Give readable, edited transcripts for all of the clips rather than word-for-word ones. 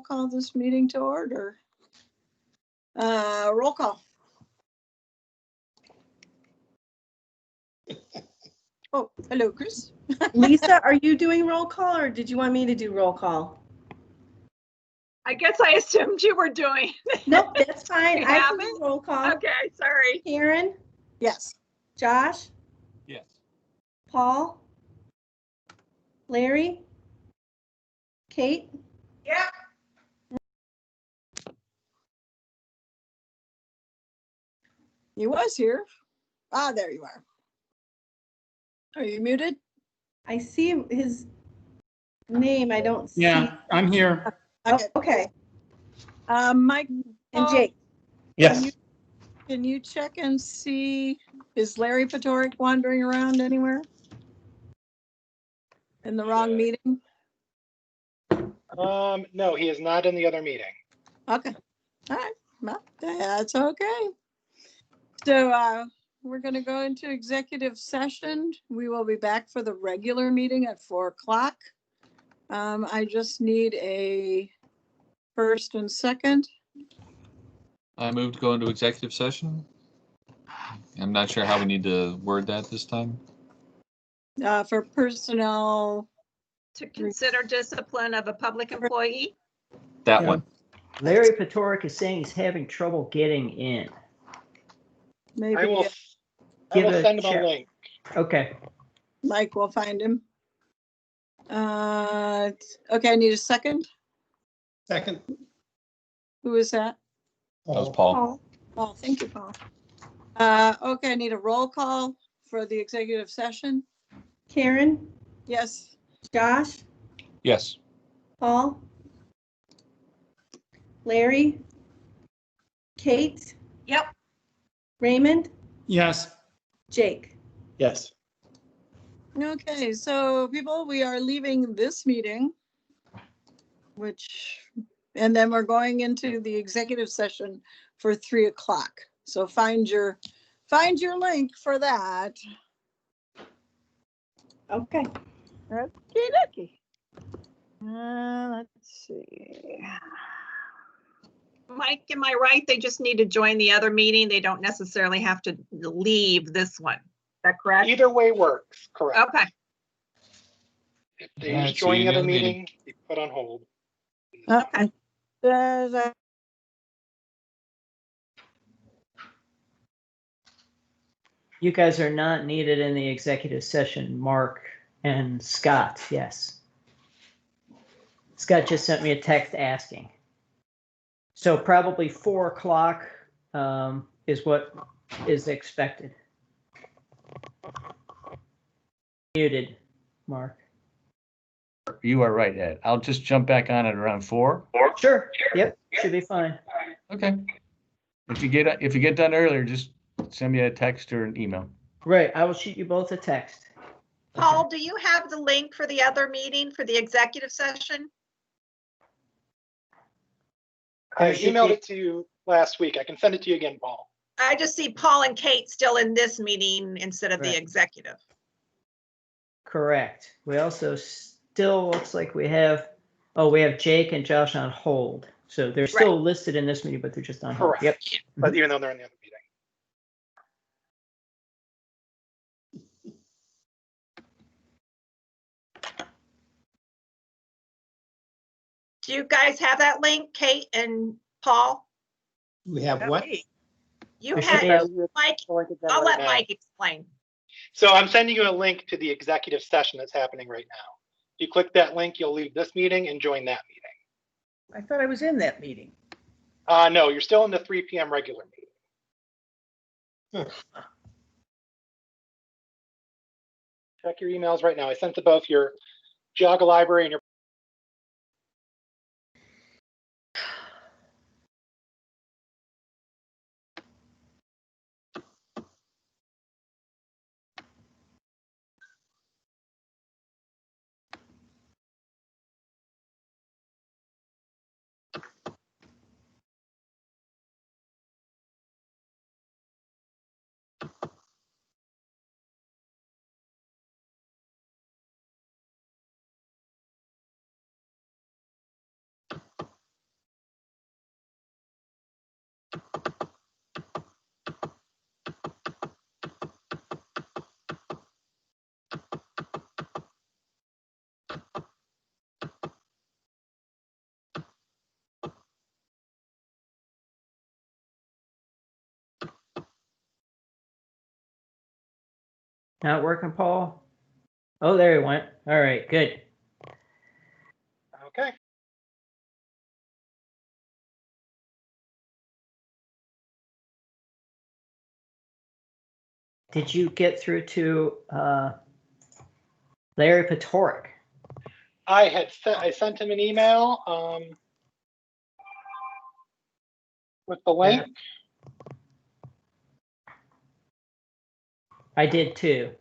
call this meeting to order. Roll call. Oh, hello, Chris. Lisa, are you doing roll call or did you want me to do roll call? I guess I assumed you were doing. Nope, that's fine. You I can haven't? do roll call. Okay, sorry. Karen, Yes. Josh, Yes. Paul, Larry, Kate, Yeah. He was here. Ah, there you are. Are you muted? I see his name. I don't see. Yeah, I'm here. Oh, okay. Mike And Paul, Jake. Yes. Can you check and see, is Larry Patoric wandering around anywhere? In the wrong meeting? No, he is not in the other meeting. Okay. All right. Well, that's okay. So we're going to go into executive session. We will be back for the regular meeting at 4 o'clock. I just need a first and second. I move to go into executive session. I'm not sure how we need to word that this time. For personnel. To consider discipline of a public employee. That Yeah. one. Larry Patoric is saying he's having trouble getting in. Maybe I will Give a send him check. a link. Okay. Mike will find him. Okay, I need a second. Second. Who is that? That was Paul. Paul. Oh, thank you, Paul. Okay, I need a roll call for the executive session. Karen, Yes. Josh, Yes. Paul, Larry, Kate, Yep. Raymond, Yes. Jake. Yes. Okay, so people, we are leaving this meeting, and then we're going into the executive session for 3 o'clock. So find your link for that. Okay. Okay. Let's see. Mike, am I right? They just need to join the other meeting. They don't necessarily have to leave this one. Is that correct? Either way works, correct. Okay. If they All right, just join see the you in other the meeting. meeting, be put on hold. Okay. You guys are not needed in the executive session, Mark and Scott, yes. Scott just sent me a text asking. So probably 4 o'clock is what is expected. Muted, Mark. You are right, Ed. I'll just jump back on at around 4. Sure, yep, should be fine. Okay. If you get done earlier, just send me a text or an email. Right, I will shoot you both a text. Paul, do you have the link for the other meeting for the executive session? I emailed it to you last week. I can send it to you again, Paul. I just see Paul and Kate still in this meeting instead of the Right. executive. Correct. We also still looks like we have Jake and Josh on hold. So they're still listed in this meeting, but they're just on hold. Correct. Yep. But even though they're in the other meeting. Do you guys have that link, Kate and Paul? We have what? You There should had, be a- Mike, Link again I'll right let now. Mike explain. So I'm sending you a link to the executive session that's happening right now. If you click that link, you'll leave this meeting and join that meeting. I thought I was in that meeting. No, you're still in the 3 p.m. regular meeting. Check your emails right now. I sent to both your Geauga Library and your Not working, Paul? Oh, there he went. All right, good. Okay. Did you get through to Larry Patoric? I sent him an email with the link. I did too.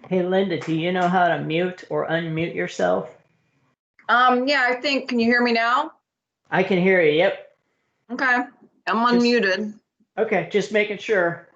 Hey, Linda, do you know how to mute or unmute yourself? Yeah, I think, can you hear me now? I can hear you. Yep. Okay, I'm Just- unmuted. Okay, just making sure.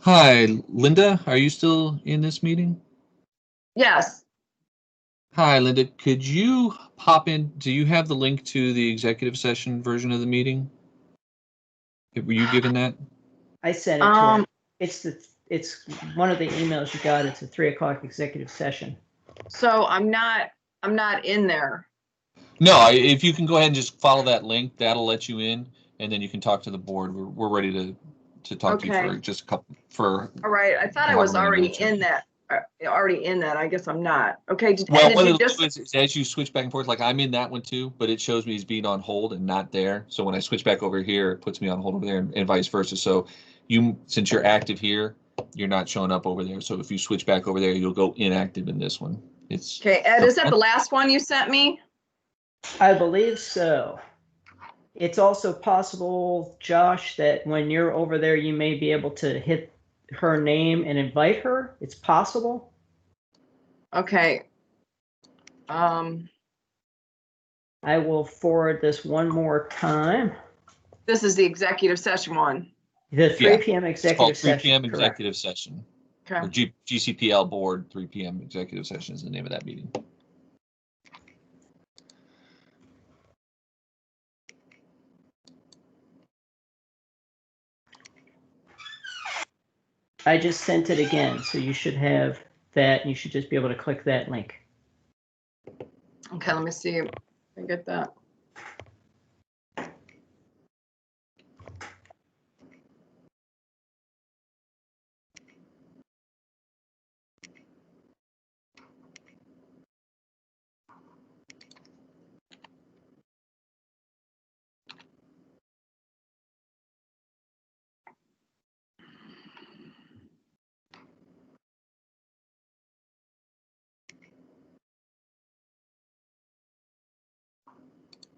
Hi, Linda, are you still in this meeting? Yes. Hi, Linda, could you pop in? Do you have the link to the executive session version of the meeting? Were you given that? I sent it to him. It's one of the emails you got. It's a 3 o'clock executive session. So I'm not in there. No, if you can go ahead and just follow that link, that'll let you in, and then you can talk to the board. We're ready to talk to you Okay. for just a couple for. All right. I thought I was already in that. I guess I'm not. Okay. Well, Did what you it'll just? do is as you switch back and forth, like I'm in that one too, but it shows me he's being on hold and not there. So when I switch back over here, it puts me on hold over there, and vice versa. So since you're active here, you're not showing up over there. So if you switch back over there, you'll go inactive in this one. It's Okay, Ed, is that the last one you sent me? I believe so. It's also possible, Josh, that when you're over there, you may be able to hit her name and invite her. It's possible. Okay. I will forward this one more time. This is the executive session one. The 3 Yeah. p.m. It's executive called 3 session. p.m. Correct. executive session. Or Okay. GCPL board 3 p.m. executive session is the name of that meeting. I just sent it again, so you should have that. You should just be able to click that link. Okay, let me see if I get that.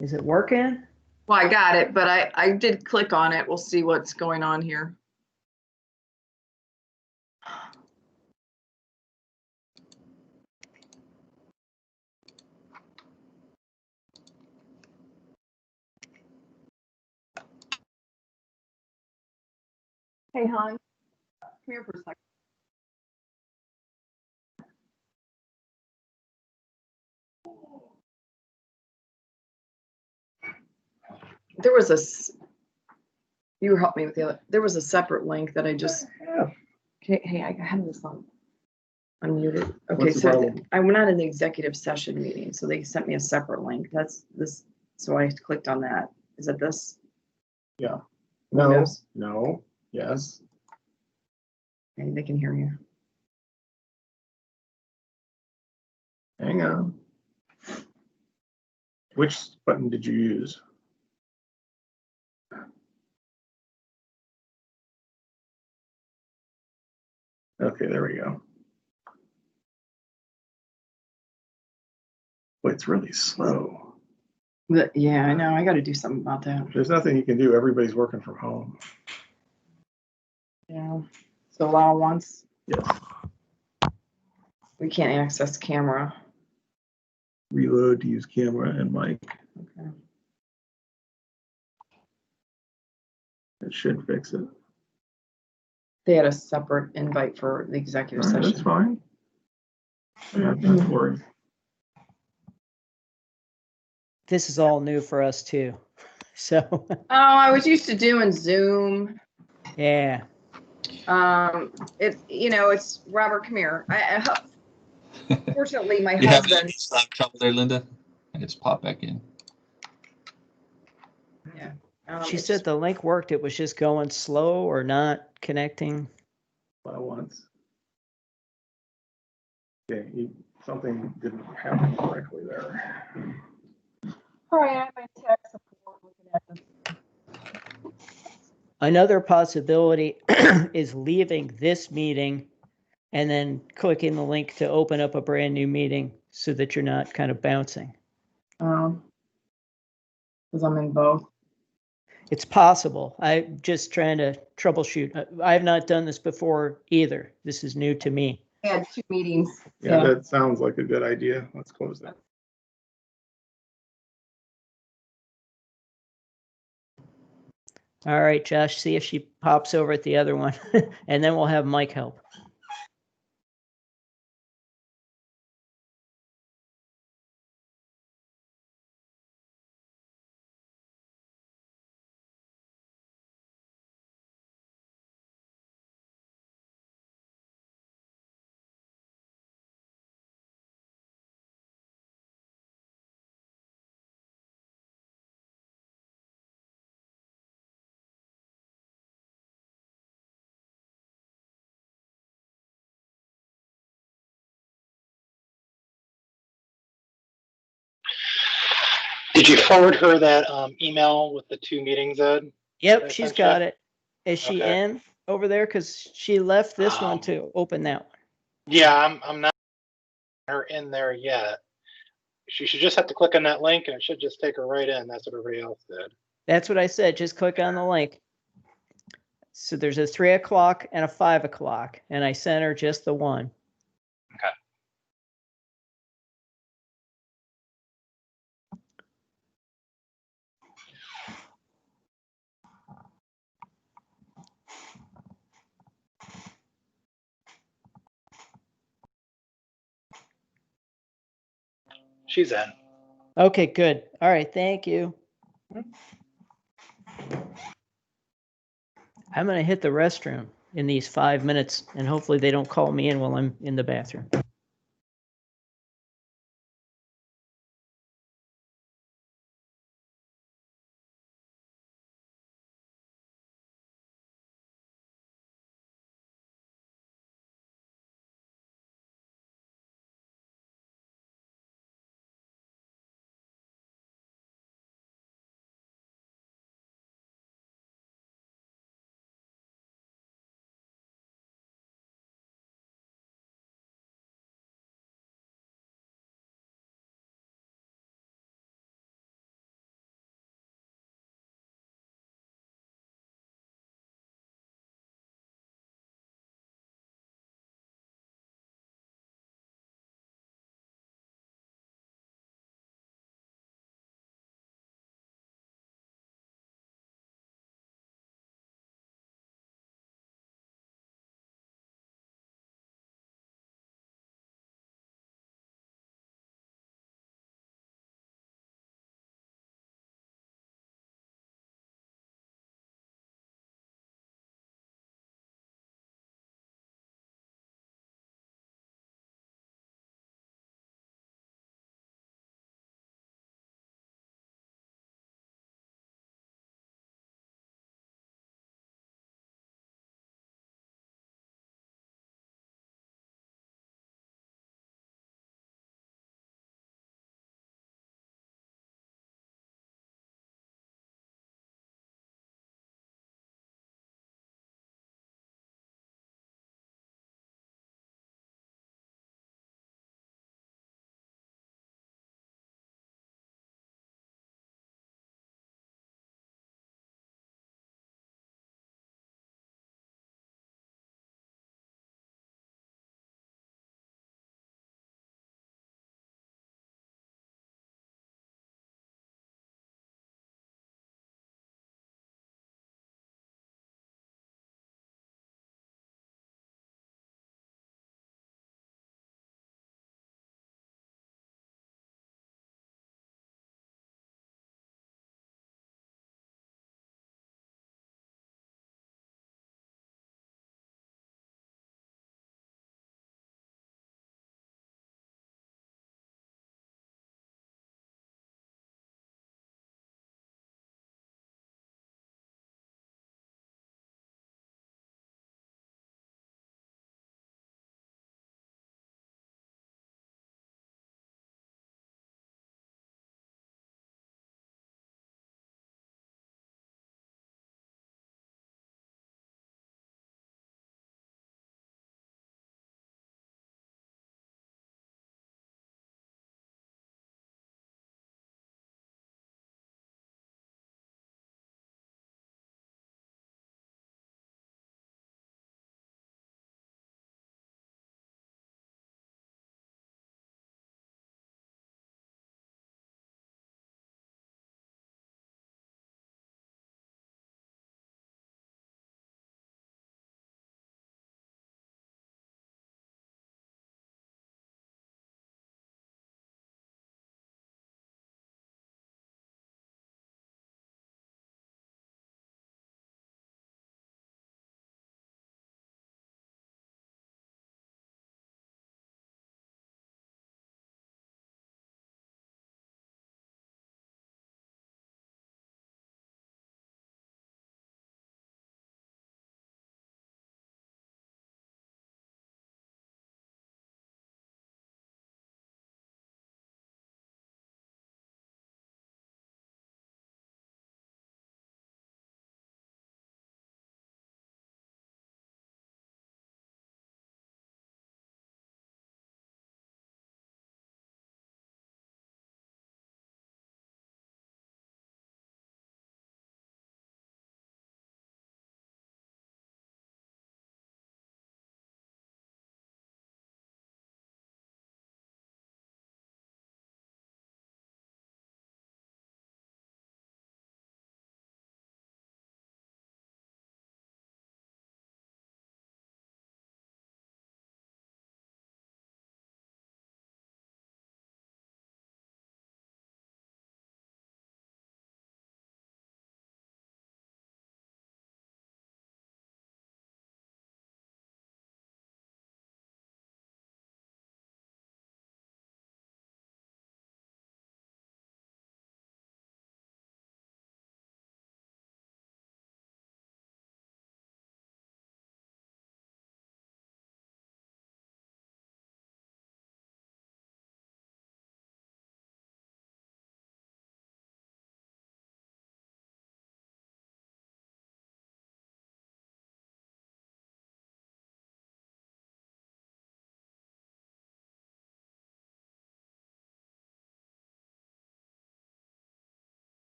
Is it working? Well, I got it, but I did click on it. We'll see what's going on here. Hey, hon, come here for a second. There was you helped me with the other, there was a separate link that I just, okay, hey, I have this on unmuted. Okay, What's the so problem? I'm not in the executive session meeting, so they sent me a separate link. That's this, so I clicked on that. Is it this? Yeah. No, Windows? no, yes. Okay, they can hear you. Hang on. Which button did you use? Okay, there we go. Boy, it's really slow. But yeah, I know. I got to do something about that. There's nothing you can do. Everybody's working from home. Yeah. So allow once. Yes. We can't access camera. Reload to use camera and mic. Okay. That should fix it. They had a separate invite for the executive All right, session. that's fine. Not to worry. This is all new for us too. So Oh, I was used to doing Zoom. yeah. It's Robert, come here. Fortunately, my You have husband. trouble there, Linda? I just pop back in. Yeah. She said the link worked. It was just going slow or not connecting. By once. Okay, something didn't happen correctly there. All right, I have my tech support looking at this. Another possibility is leaving this meeting and then clicking the link to open up a brand new meeting so that you're not kind of bouncing. Because I'm in both. It's possible. I'm just trying to troubleshoot. I have not done this before either. This is new to me. I had 2 meetings. Yeah, that sounds like a good idea. Let's close that. All right, Josh, see if she pops over at the other one, and then we'll have Mike help. Did you forward her that email with the 2 meetings, Ed? Yep, I she's sent you? got it. Is she Okay. in over there? Because she left this one Um, to open that one. Yeah, I'm not her in there yet. She should just have to click on that link and it should just take her right in. That's what everybody else did. That's what I said. Just click on the link. So there's a 3 o'clock and a 5 o'clock, and I sent her just the one. Okay. She's in. Okay, good. All right, thank you. I'm going to hit the restroom in these 5 minutes, and hopefully they don't call me in while I'm in the bathroom.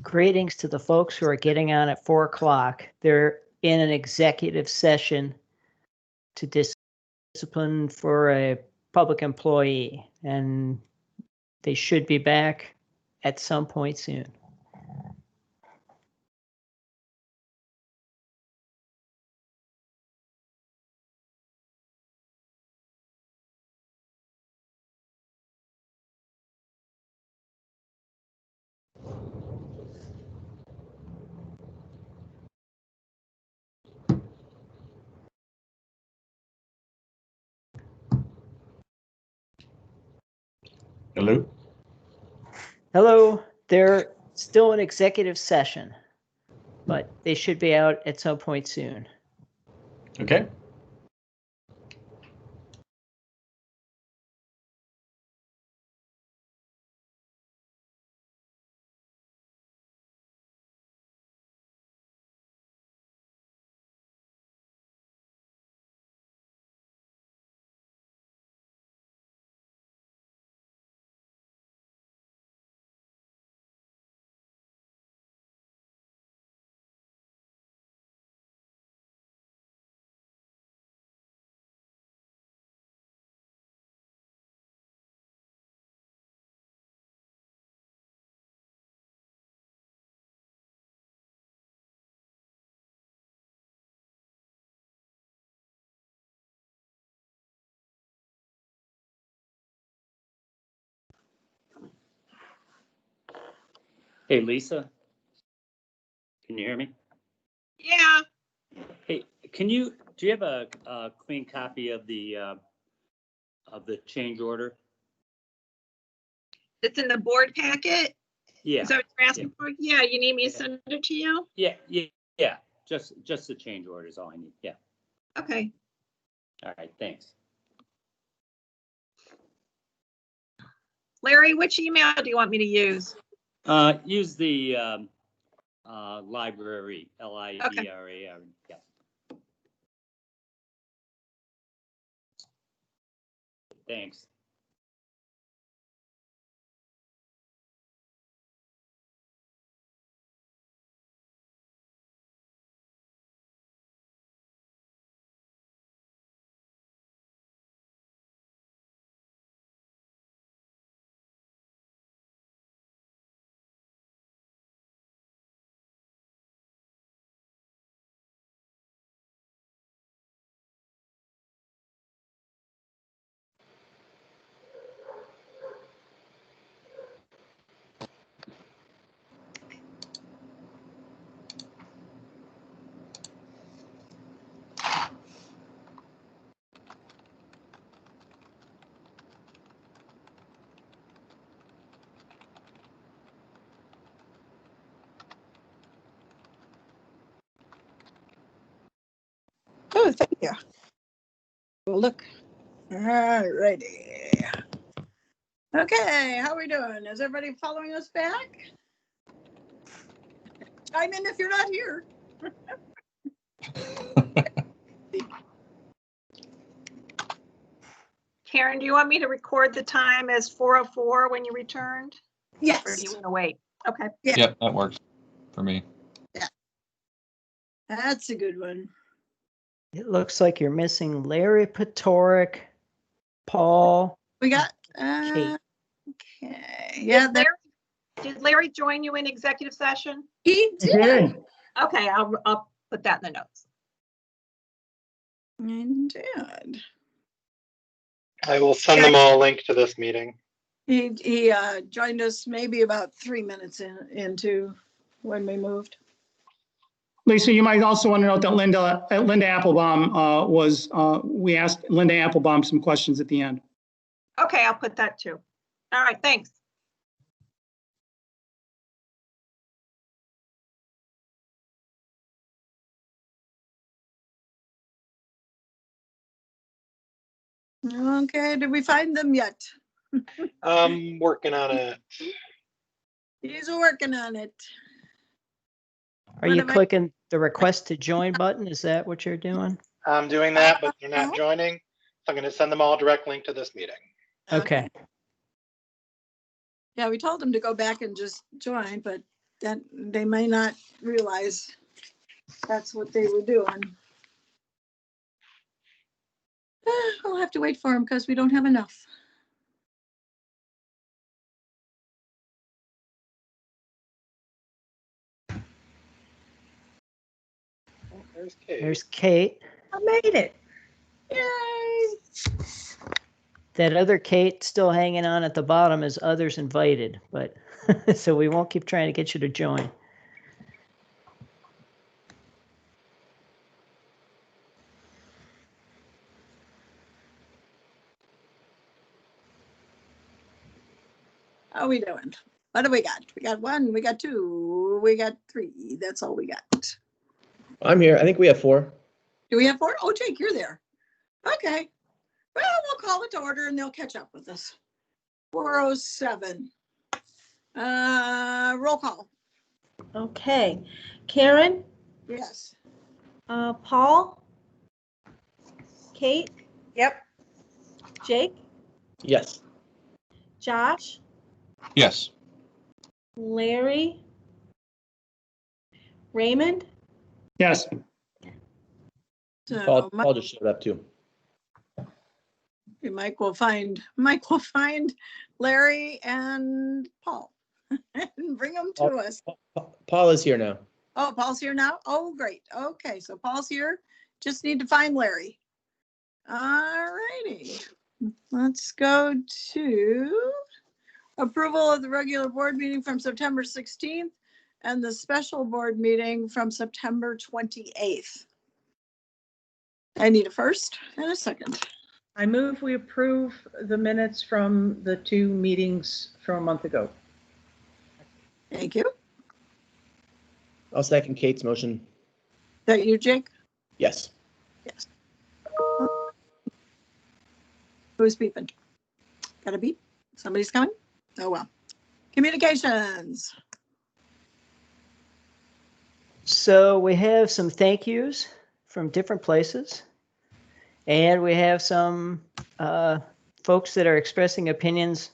Greetings to the folks who are getting on at 4 o'clock. They're in an executive session to discipline for a public employee, and they should be back at some point soon. Hello? Hello, they're still in executive session, but they should be out at some point soon. Okay. Hey, Lisa, can you hear me? Yeah, Hey, do you have a clean copy of the change order? it's in the board packet. Yeah, Is that what you're asking for? Yeah, you need me to send it to you? yeah, just the change order is all I need. Yeah, Okay. all right, thanks. Larry, which email do you want me to use? Use the library, LIBRAR. Yeah. Thanks. Oh, thank you. Well, look. All righty. Okay, how are we doing? Is everybody following us back? Chime in if you're not here. Karen, do you want me to record the time as 4:04 when you returned? Or do Yes. you want to wait? Okay. Yeah. Yep, that works for me. That's a good one. It looks like you're missing Larry Patoric, Paul, We got, Kate. okay, yeah, there Did Larry join you in executive session? he did. Okay, I'll put that in the notes. He did. I will send them all a link to this meeting. He joined us maybe about 3 minutes into when we moved. Lisa, you might also want to note that Linda Applebaum we asked Linda Applebaum some questions at the end. Okay, I'll put that too. All right, thanks. Okay, did we find them yet? I'm working on it. He's working on it. Are you clicking the request to join button? Is that what you're doing? I'm doing that, but they're not joining. So I'm going to send them all a direct link to this meeting. Okay. Yeah, we told him to go back and just join, but that they may not realize that's what they were doing. We'll have to wait for them because we don't have enough. Oh, there's Kate. There's Kate. I made it. Yay! That other Kate still hanging on at the bottom is others invited, but so we won't keep trying to get you to join. How are we doing? What do we got? We got 1, we got 2, we got 3. That's all we got. I'm here. I think we have 4. Do we have 4? Oh, Jake, you're there. Okay. Well, we'll call it to order and they'll catch up with us. 407. Roll call. Okay. Karen, Yes. Paul, Kate, Yep. Jake, Yes. Josh, Yes. Larry, Raymond, Yes. So Paul just showed up too. Mike will find Larry and Paul and bring them to us. Paul is here now. Oh, Paul's here now? Oh, great. Okay, so Paul's here. Just need to find Larry. All righty. Let's go to approval of the regular board meeting from September 16th and the special board meeting from September 28th. I need a first and a second. I move we approve the minutes from the 2 meetings from a month ago. Thank you. I'll second Kate's motion. Is that you, Jake? Yes. Yes. Who's beeping? Got a beep? Somebody's coming? Oh, well. Communications. So we have some thank yous from different places. And we have some folks that are expressing opinions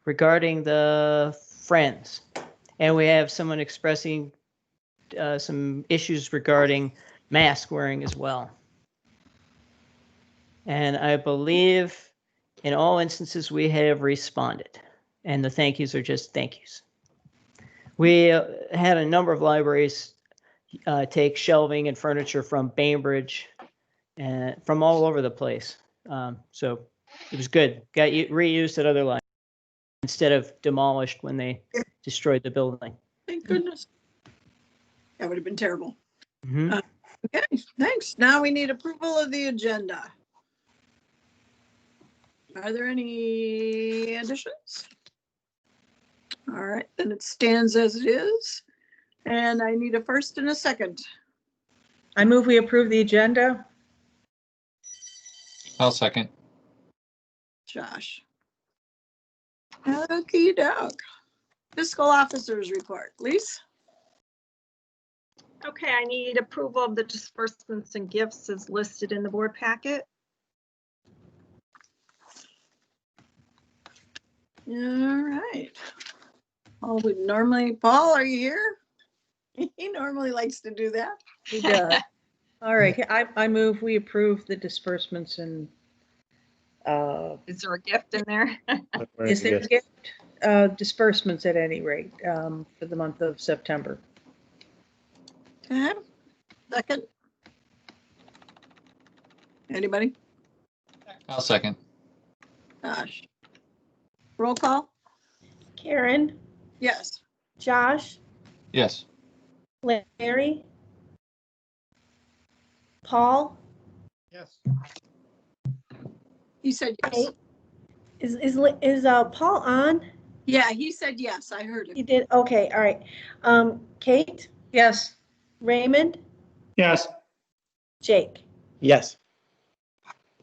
regarding the Friends. And we have someone expressing some issues regarding mask wearing as well. And I believe in all instances we have responded. And the thank yous are just thank yous. We had a number of libraries take shelving and furniture from Bainbridge and from all over the place. So it was good. Got reused at other libraries instead of demolished when they destroyed the building. Thank goodness. That would have been terrible. Mm-hmm. Okay, thanks. Now we need approval of the agenda. Are there any additions? All right, then it stands as it is. And I need a first and a second. I move we approve the agenda. I'll second. Josh. Okey doke. Fiscal officers report. Lise? Okay, I need approval of the disbursements and gifts as listed in the board packet. All right. Paul would normally, Paul, are you here? He normally likes to do that. He does. All right, I move we approve the disbursements and Is there a gift in there? is there a gift? Disbursements at any rate for the month of September. Okay. Second. Anybody? I'll second. Josh. Roll call? Karen, Yes. Josh, Yes. Larry, Paul, Yes. He said yes. Kate. Is Paul on? Yeah, he said yes. I heard He it. did. Okay, all right. Kate, Yes. Raymond, Yes. Jake. Yes.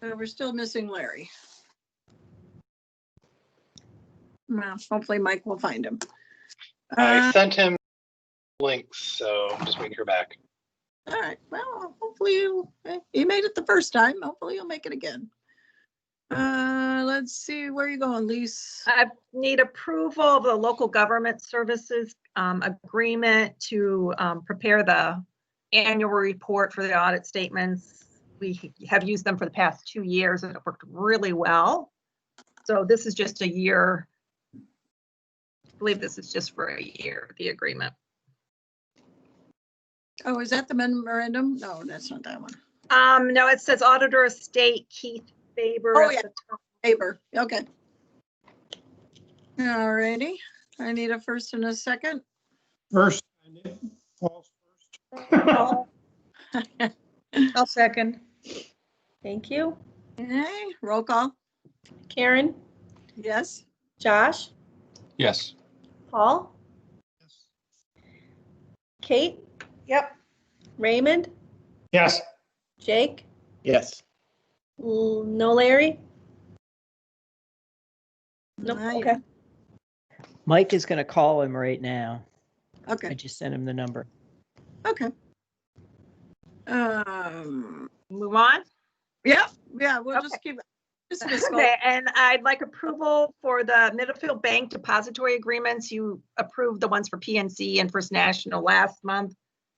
So we're still missing Larry. Well, hopefully Mike will find him. I sent him links, so I'm just waiting to hear back. All right. Well, hopefully he made it the first time. Hopefully he'll make it again. Let's see, where are you going, Lise? I need approval of the local government services agreement to prepare the annual report for the audit statements. We have used them for the past 2 years and it worked really well. So this is just a year. I believe this is just for a year, the agreement. Oh, is that the memorandum? No, that's not that one. No, it says Auditor of State Keith Faber. Oh, at yeah. the top. Paper, okay. All righty, I need a first and a second. First, Paul's first. I'll second. Thank you. Okay, roll call. Karen, Yes. Josh, Yes. Paul, Kate, Yep. Raymond, Yes. Jake, Yes. no Larry? Nope, Not okay. yet. Mike is going to call him right now. I Okay, just sent him the number. okay. Move on. Yeah, we'll just keep. Just fiscal. Okay, and I'd like approval for the Middlefield Bank depository agreements. You approved the ones for PNC and First National last month,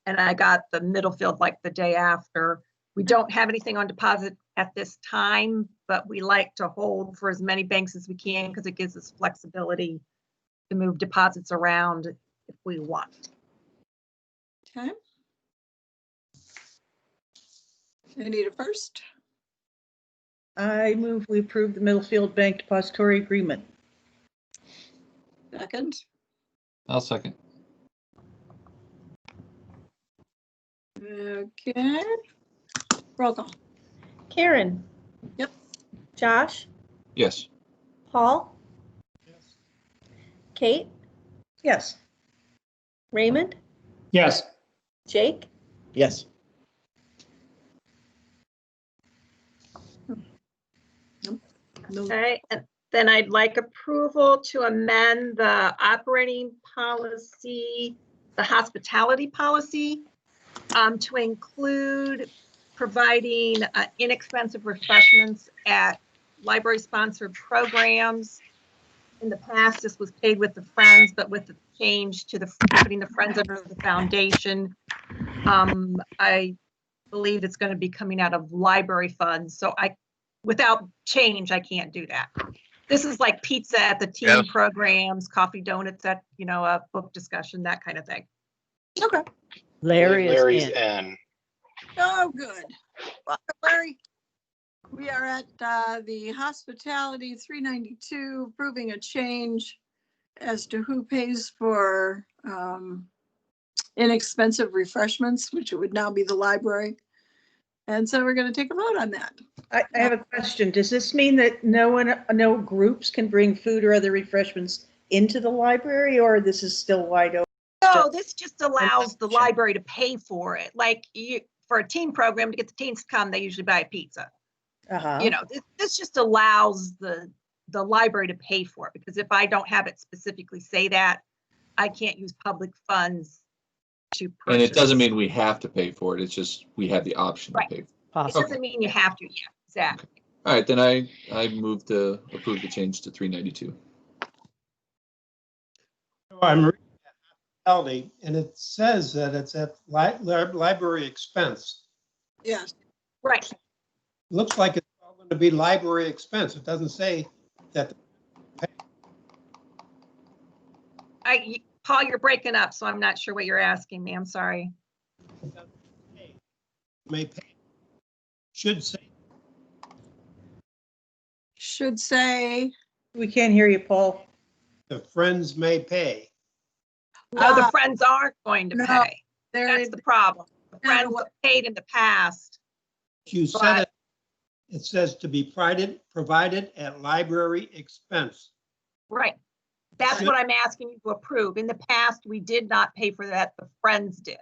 and I got the Middlefield like the day after. We don't have anything on deposit at this time, but we like to hold for as many banks as we can because it gives us flexibility to move deposits around if we want. Okay. I need a first. I move we approve the Middlefield Bank Depository Agreement. Second. I'll second. Okay. Roll call. Karen? Yep. Josh? Yes. Paul? Kate? Yes. Raymond? Yes. Jake? Yes. No. Okay, and then I'd like approval to amend the operating policy, the hospitality policy, to include providing inexpensive refreshments at library-sponsored programs. In the past, this was paid with the Friends, but with the change to putting the Friends under the foundation, I believe it's going to be coming out of library funds. So without change, I can't do that. This is like pizza at the teen programs, coffee donuts at, a book discussion, that kind of thing. Okay. Larry's in. in. Oh, good. Welcome, Larry. We are at the hospitality 392, approving a change as to who pays for inexpensive refreshments, which it would now be the library. And so we're going to take a vote on that. I have a question. Does this mean that no groups can bring food or other refreshments into the library, or this is still wide open? No, this just allows the library to pay for it. Like for a teen program, to get the teens to come, they usually buy a pizza. Uh-huh. This just allows the library to pay for it, because if I don't have it specifically say that, I can't use public funds to purchase. And it doesn't mean we have to pay for it. It's just we have the option Right. to pay. It doesn't mean you have to. Yeah, exactly. Okay. All right, then I move to approve the change to 392. I'm reading that, and it says that it's at library expense. Yes. Right. Looks like it's all going to be library expense. It doesn't say that. Paul, you're breaking up, so I'm not sure what you're asking me. I'm sorry. May pay. Should say. Should say. We can't hear you, Paul. The Friends may pay. No, the Friends aren't going to pay. That's the problem. The Friends have paid in the past. You said it says to be provided at library expense. Right. That's what I'm asking you to approve. In the past, we did not pay for that. The Friends did.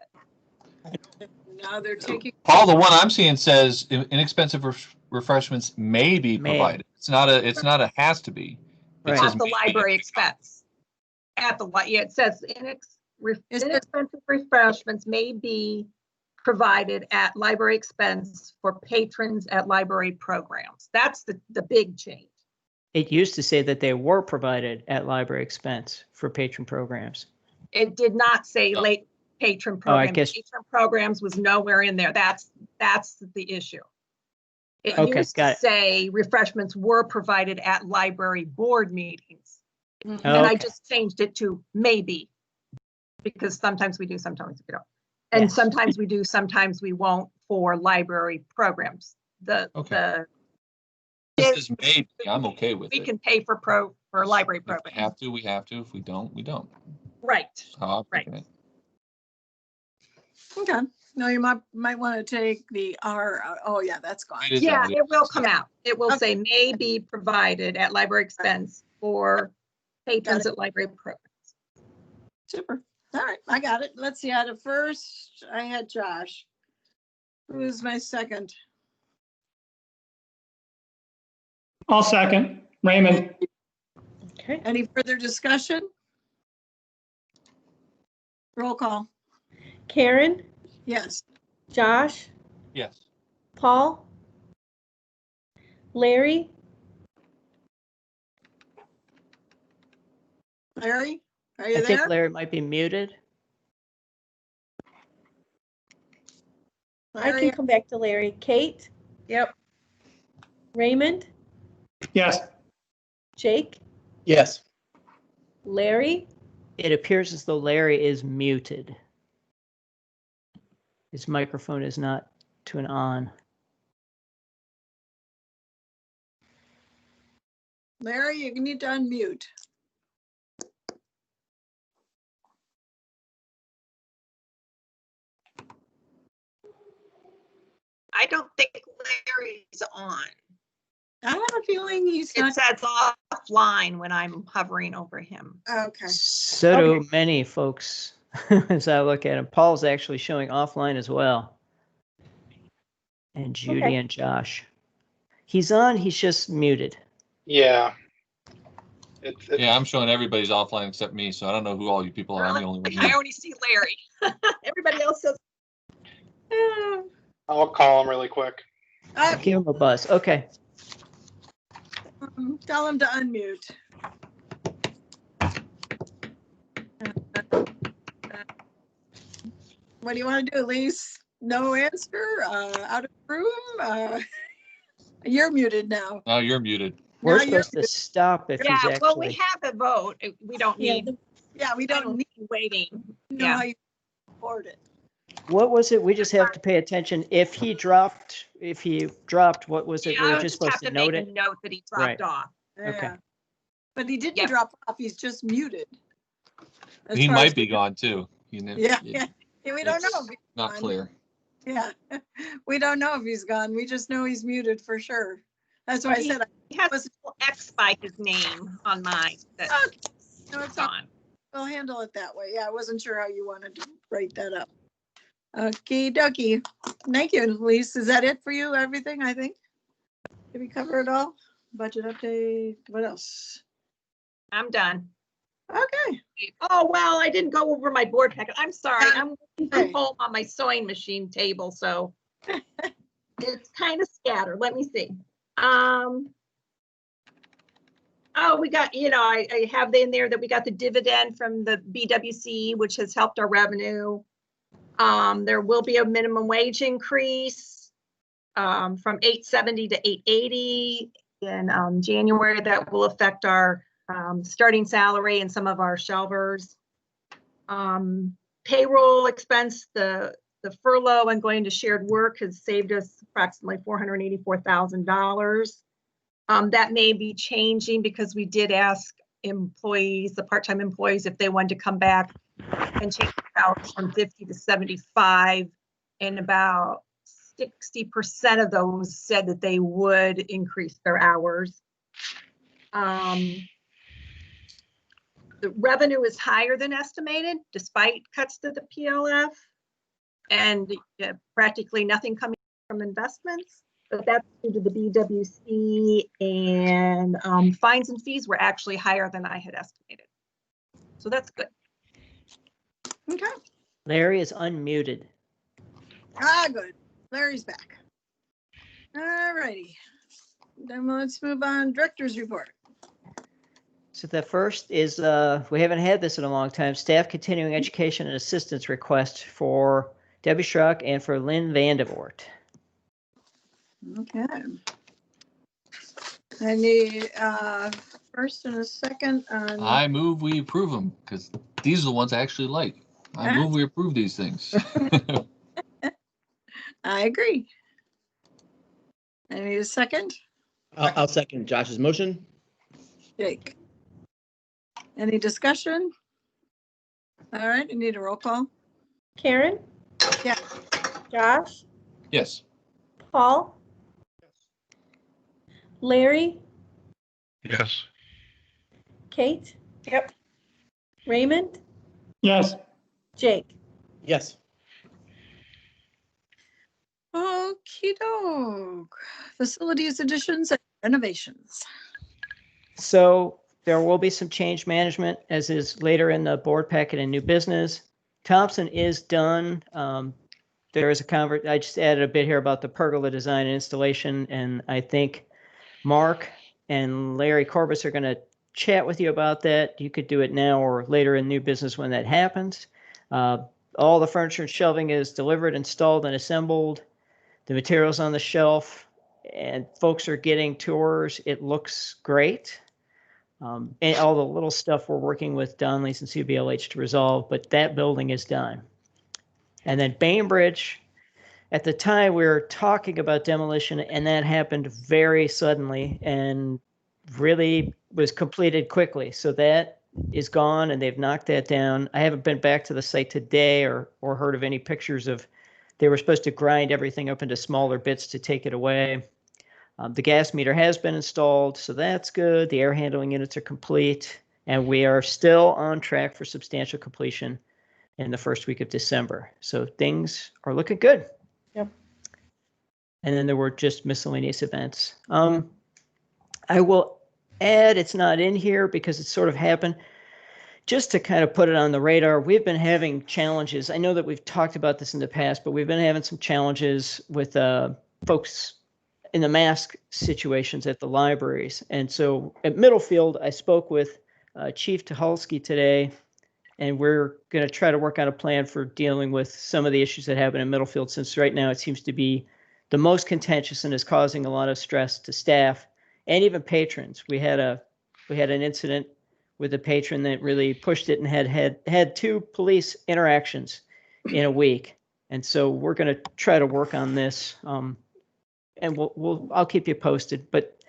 Now they're taking. Paul, the one I'm seeing says inexpensive refreshments may be provided. It's not a has to be. It says At the library expense. At the it says inexpensive refreshments may be provided at library expense for patrons at library programs. That's the big change. It used to say that they were provided at library expense for patron programs. It did not say late patron Oh, I programs. guess- Patron programs was nowhere in there. That's the issue. It Okay, used to got it. say refreshments were provided at library board meetings. Oh, And I okay. just changed it to maybe, because sometimes we do, sometimes we don't. And Yes. sometimes we do, sometimes we won't for library programs. This is maybe, I'm okay with We it. can pay for library If we programs. have to, we have to. If we don't, we don't. Right. That's how I'm Right. thinking it. Okay. No, you might want to take the R out. Oh, yeah, that's gone. It is Yeah, out. it will come out. It will Okay. say may be provided at library expense for patrons at library programs. Super. All right, I got it. Let's see. Out of first, I had Josh. Who's my second? I'll second. Raymond. Okay. Any further discussion? Roll call. Karen, Yes. Josh, Yes. Paul, Larry, Larry, are I you think there? Larry might be muted. I Larry, can come back to Larry. Kate, Yep. Raymond, Yes. Jake, Yes. Larry, It appears as though Larry is muted. His microphone is not to an on. Larry, you need to unmute. I don't think Larry's on. I have a feeling he's It not. says offline when I'm hovering over him. Okay. So do many folks as I look at him. Paul's actually showing offline as well. And Judy Okay. and Josh. He's on, he's just muted. Yeah. It's Yeah, I'm showing everybody's offline except me, so I don't know who all you people are. I'm the only one I here. only see Larry. Everybody else says. I'll call him really quick. Give him a buzz. Okay. Tell him to unmute. What do you want to do, Elise? No answer? Out of room? You're muted now. No, you're muted. We're Now you're supposed to stop if he's Yeah, well, we actually. have a vote. We don't Yeah, need, Yeah, we I don't don't need need waiting. to know Yeah. how you record it. What was it? We just have to pay attention. If he dropped, what was it? We I were would just have supposed to to note make a it. note that he Right. dropped off. Okay. Yeah. But he didn't Yep. drop off. He's just muted. As He far might as be we- gone too. You know, Yeah, yeah. We don't know. it's if he's not gone. clear. Yeah, we don't know if he's gone. We just know he's muted for sure. That's why I said. He has a little X by his name on mine. That's Okay. No, it's all- gone. We'll handle it that way. Yeah, I wasn't sure how you wanted to write that up. Okie dokie. Thank you, Elise. Is that it for you? Everything, I think? Did we cover it all? Budget update, what else? I'm done. Okay. Oh, well, I didn't go over my board packet. I'm sorry. Yeah. I'm working from home on my sewing machine table, so it's kind of scattered. Let me see. Oh, we got, I have in there that we got the dividend from the BWC, which has helped our revenue. There will be a minimum wage increase from $8.70 to $8.80 in January. That will affect our starting salary and some of our shelvers. Payroll expense, the furlough and going to shared work has saved us approximately $484,000. That may be changing because we did ask employees, the part-time employees, if they wanted to come back and change the hours from 50 to 75. And about 60% of those said that they would increase their hours. The revenue is higher than estimated despite cuts to the PLF and practically nothing coming from investments. But that's due to the BWC, and fines and fees were actually higher than I had estimated. So that's good. Okay. Larry is unmuted. Good. Larry's back. All righty. Then let's move on. Director's report. So the first is, we haven't had this in a long time, staff continuing education and assistance request for Debbie Schrock and for Lynn Vandervoort. Okay. I need first and a second on. I move we approve them because these are the ones I actually like. I move we approve these things. I agree. I need a second. I'll second Josh's motion. Jake. Any discussion? All right, I need a roll call. Karen? Yeah. Josh? Yes. Paul? Larry? Yes. Kate? Yep. Raymond? Yes. Jake? Yes. Okie doke. Facilities additions and renovations. So there will be some change management, as is later in the board packet and new business. Thompson is done. There is I just added a bit here about the pergola design and installation, and I think Mark and Larry Corbus are going to chat with you about that. You could do it now or later in new business when that happens. All the furniture and shelving is delivered, installed, and assembled. The materials on the shelf, and folks are getting tours. It looks great. And all the little stuff we're working with Donley's and CBLH to resolve, but that building is done. And then Bainbridge, at the time we were talking about demolition, and that happened very suddenly and really was completed quickly. So that is gone, and they've knocked that down. I haven't been back to the site today or heard of any pictures of. They were supposed to grind everything up into smaller bits to take it away. The gas meter has been installed, so that's good. The air handling units are complete, and we are still on track for substantial completion in the first week of December. So things are looking good. Yep. And then there were just miscellaneous events. I will add, it's not in here because it sort of happened. Just to kind of put it on the radar, we've been having challenges. I know that we've talked about this in the past, but we've been having some challenges with folks in the mask situations at the libraries. And so at Middlefield, I spoke with Chief Tucholsky today, and we're going to try to work on a plan for dealing with some of the issues that happen in Middlefield, since right now it seems to be the most contentious and is causing a lot of stress to staff and even patrons. We had an incident with a patron that really pushed it and had 2 police interactions in a week. And so we're going to try to work on this. And I'll keep you posted, but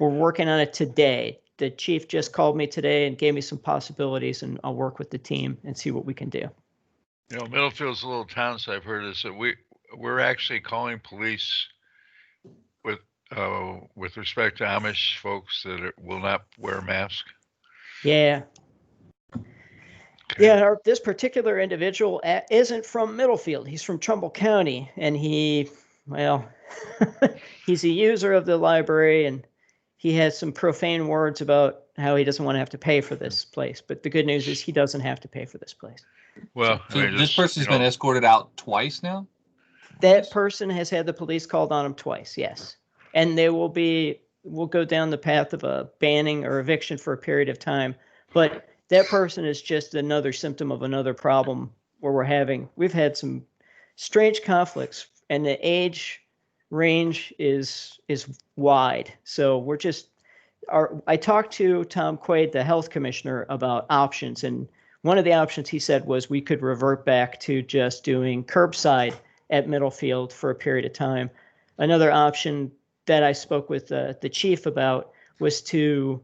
we're working on it today. The chief just called me today and gave me some possibilities, and I'll work with the team and see what we can do. You know, Middlefield's a little town, so I've heard this, that we're actually calling police with respect to Amish folks that will not wear masks. Yeah. Okay. Yeah, this particular individual isn't from Middlefield. He's from Trumbull County, and he's a user of the library, and he has some profane words about how he doesn't want to have to pay for this place. But the good news is he doesn't have to pay for this place. Well, So this person's been escorted out twice now? That person has had the police called on him twice, yes. And we'll go down the path of a banning or eviction for a period of time. But that person is just another symptom of another problem where we've had some strange conflicts, and the age range is wide. So I talked to Tom Quaid, the health commissioner, about options. And one of the options he said was we could revert back to just doing curbside at Middlefield for a period of time. Another option that I spoke with the chief about was to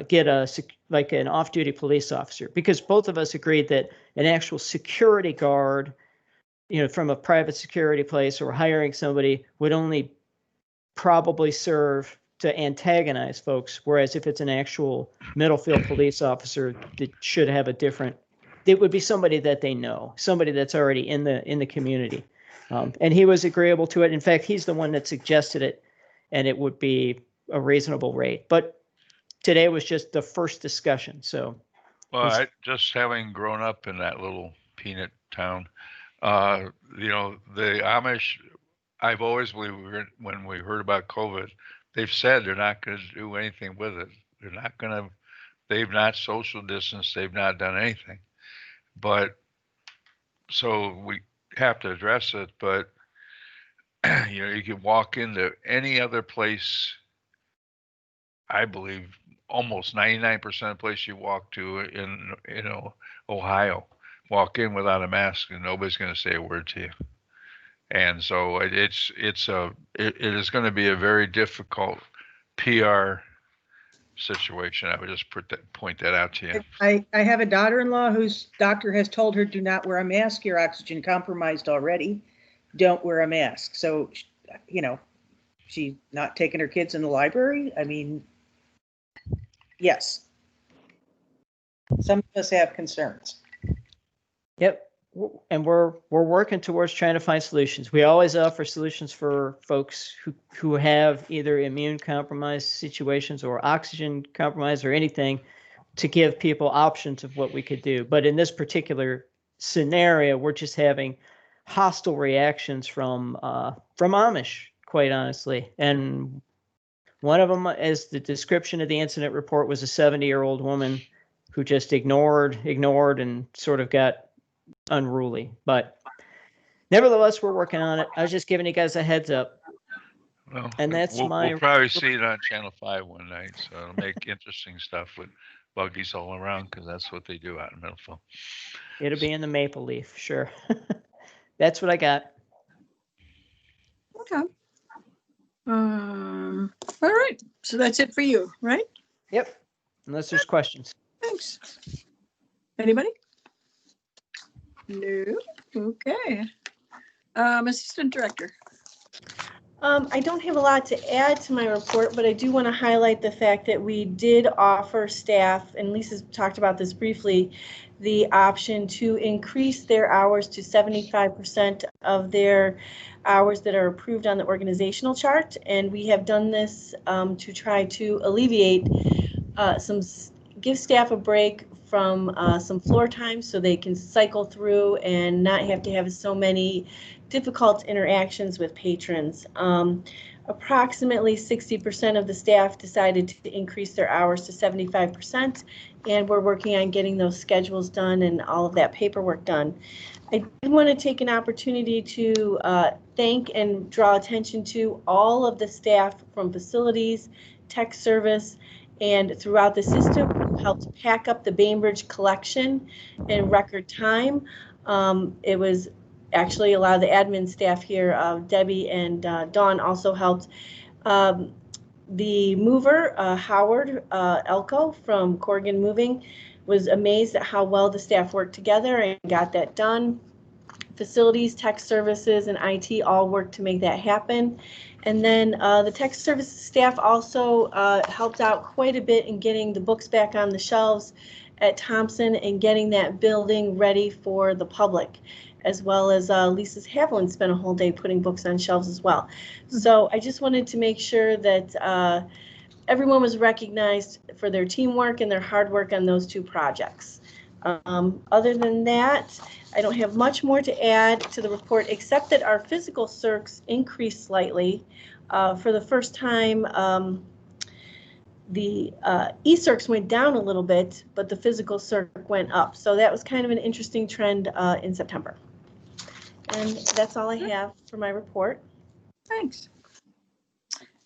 get an off-duty police officer, because both of us agreed that an actual security guard, from a private security place or hiring somebody, would only probably serve to antagonize folks. Whereas if it's an actual Middlefield police officer, that should have it would be somebody that they know, somebody that's already in the community. And he was agreeable to it. In fact, he's the one that suggested it, and it would be a reasonable rate. But today was just the first discussion. So, Well, just having grown up in that little peanut town, The Amish, I've always believed when we heard about COVID, they've said they're not going to do anything with it. They're not going to, they've not social distanced, they've not done anything. But so we have to address it, but you can walk into any other place, I believe almost 99% of the place you walk to in, Ohio, walk in without a mask and nobody's going to say a word to you. And so it is going to be a very difficult PR situation. I would just point that out to you. I have a daughter-in-law whose doctor has told her, do not wear a mask. You're oxygen compromised already. Don't wear a mask. So, she's not taking her kids in the library. I mean, yes. Some of us have concerns. Yep. And we're working towards trying to find solutions. We always offer solutions for folks who have either immune compromised situations or oxygen compromised or anything, to give people options of what we could do. But in this particular scenario, we're just having hostile reactions from Amish, quite honestly. And one of them, as the description of the incident report, was a 70-year-old woman who just ignored and sort of got unruly. But nevertheless, we're working on it. I was just giving you guys a heads up. Well, And that's we'll my probably see it on Channel 5 one night, so it'll make interesting stuff with buggies all around, because that's what they do out in Middleville. It'll be in the Maple Leaf, sure. That's what I got. Okay. All right. So that's it for you, right? Yep. Unless there's questions. Thanks. Anybody? No. Okay. Assistant Director. I don't have a lot to add to my report, but I do want to highlight the fact that we did offer staff, and Lisa's talked about this briefly, the option to increase their hours to 75% of their hours that are approved on the organizational chart. And we have done this to try to alleviate give staff a break from some floor time so they can cycle through and not have to have so many difficult interactions with patrons. Approximately 60% of the staff decided to increase their hours to 75%, and we're working on getting those schedules done and all of that paperwork done. I did want to take an opportunity to thank and draw attention to all of the staff from facilities, tech service, and throughout the system who helped pack up the Bainbridge collection in record time. It was actually a lot of the admin staff here, Debbie and Dawn, also helped. The mover, Howard Elko from Corrigan Moving, was amazed at how well the staff worked together and got that done. Facilities, tech services, and IT all worked to make that happen. And then the tech services staff also helped out quite a bit in getting the books back on the shelves at Thompson and getting that building ready for the public, as well as Lisa's Haviland spent a whole day putting books on shelves as well. So I just wanted to make sure that everyone was recognized for their teamwork and their hard work on those two projects. Other than that, I don't have much more to add to the report, except that our physical circs increased slightly. For the first time, the e-circs went down a little bit, but the physical circ went up. So that was kind of an interesting trend in September. And that's all I have for my report. Thanks.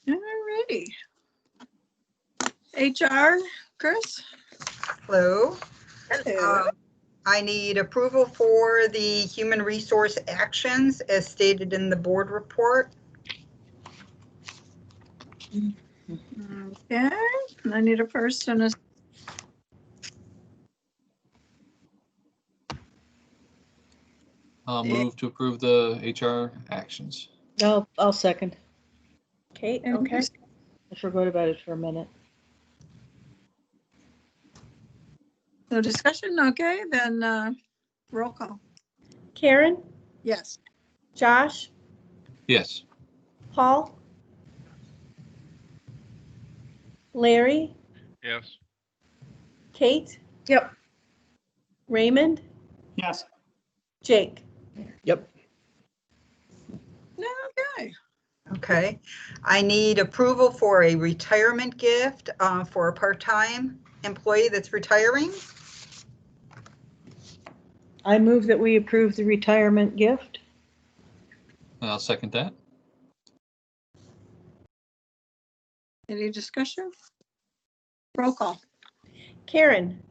All righty. HR, Chris? Hello. Hello. I need approval for the human resource actions as stated in the board report. Okay, I need a first and a. I'll move to approve the HR actions. No, I'll second. Kate, And okay. I forgot about it for a minute. No discussion, okay, then roll call. Karen, Yes. Josh, Yes. Paul, Larry, Yes. Kate, Yep. Raymond, Yes. Jake. Yep. Okay. Okay. I need approval for a retirement gift for a part-time employee that's retiring. I move that we approve the retirement gift. I'll second that. Any discussion? Roll call. Karen,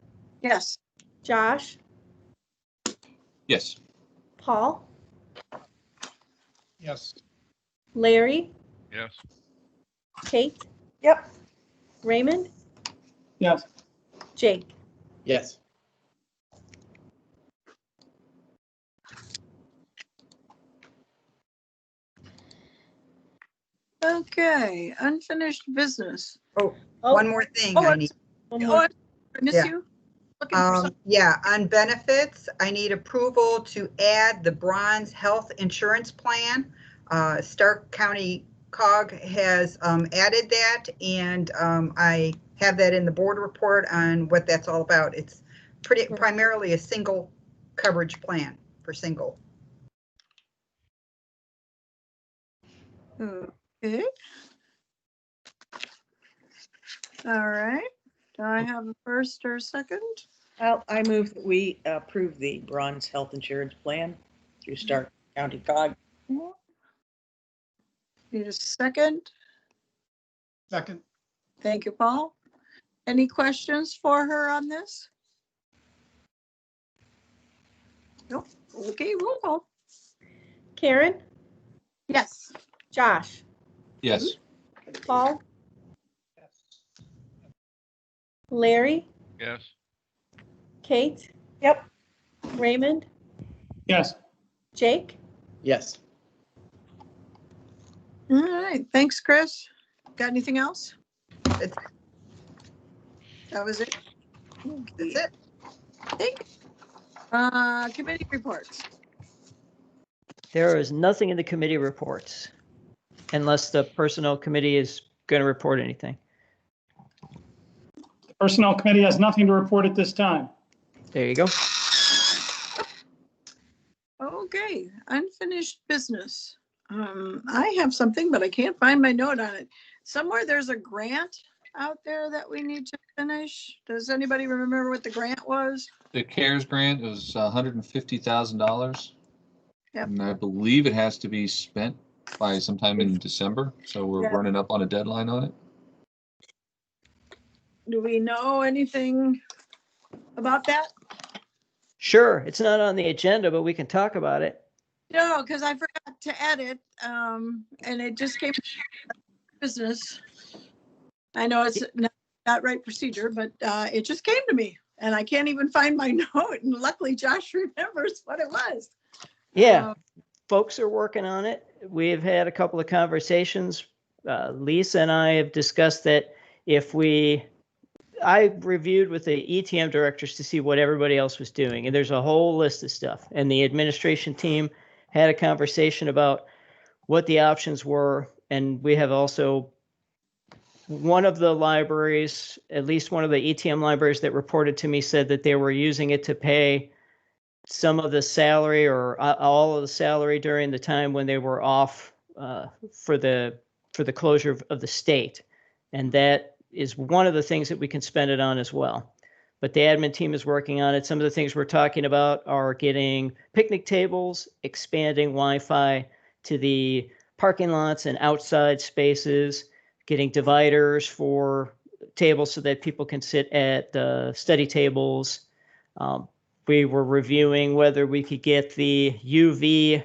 Yes. Josh, Yes. Paul, Yes. Larry, Yes. Kate, Yep. Raymond, Yes. Jake. Yes. Okay, unfinished business. Oh, Oh. one more thing Oh, I I'm need. One Oh, more. I miss Yeah. you. Looking for something. Yeah, on benefits, I need approval to add the bronze health insurance plan. Stark County COG has added that, and I have that in the board report on what that's all about. It's primarily a single coverage plan for single. Okay. All right. Do I have a first or a second? I move that we approve the bronze health insurance plan through Stark County COG. Need a second? Second. Thank you, Paul. Any questions for her on this? Nope. Okay, roll call. Karen, Yes. Josh, Yes. Paul, Larry, Yes. Kate, Yep. Raymond, Yes. Jake. Yes. All right. Thanks, Chris. Got anything else? That's That was it. it. Thank you. Committee reports. There is nothing in the committee reports unless the personnel committee is going to report anything. The Personnel Committee has nothing to report at this time. There you go. Okay, unfinished business. I have something, but I can't find my note on it. Somewhere there's a grant out there that we need to finish. Does anybody remember what the grant was? The CARES grant was $150,000. Yep. And I believe it has to be spent by sometime in December. So we're Yep. running up on a deadline on it. Do we know anything about that? Sure, it's not on the agenda, but we can talk about it. No, because I forgot to add it, and it just came business. I know it's not right procedure, but it just came to me, and I can't even find my note. And luckily, Josh remembers what it was. Yeah, folks are working on it. We've had a couple of conversations. Lisa and I have discussed that I reviewed with the ETM directors to see what everybody else was doing, and there's a whole list of stuff. And the administration team had a conversation about what the options were, and we have also one of the libraries, at least one of the ETM libraries that reported to me, said that they were using it to pay some of the salary or all of the salary during the time when they were off for the closure of the state, and that is one of the things that we can spend it on as well. But the admin team is working on it. Some of the things we're talking about are getting picnic tables, expanding Wi-Fi to the parking lots and outside spaces, getting dividers for tables so that people can sit at the study tables. We were reviewing whether we could get the UV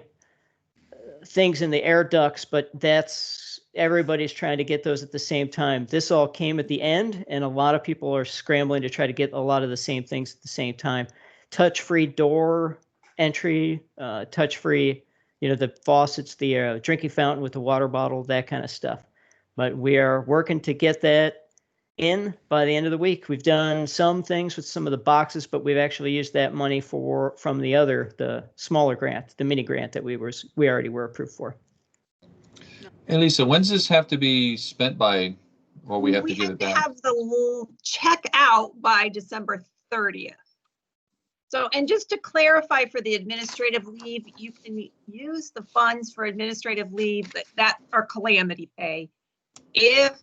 things in the air ducts, but everybody's trying to get those at the same time. This all came at the end, and a lot of people are scrambling to try to get a lot of the same things at the same time. Touch-free door entry, touch-free, the faucets, the drinking fountain with the water bottle, that kind of stuff. But we are working to get that in by the end of the week. We've done some things with some of the boxes, but we've actually used that money from the smaller grant, the mini grant that we already were approved for. And Lisa, when's this have to be spent by, or we have to give it back? Have the check out by December 30th. So, and just to clarify for the administrative leave, you can use the funds for administrative leave that are calamity pay. If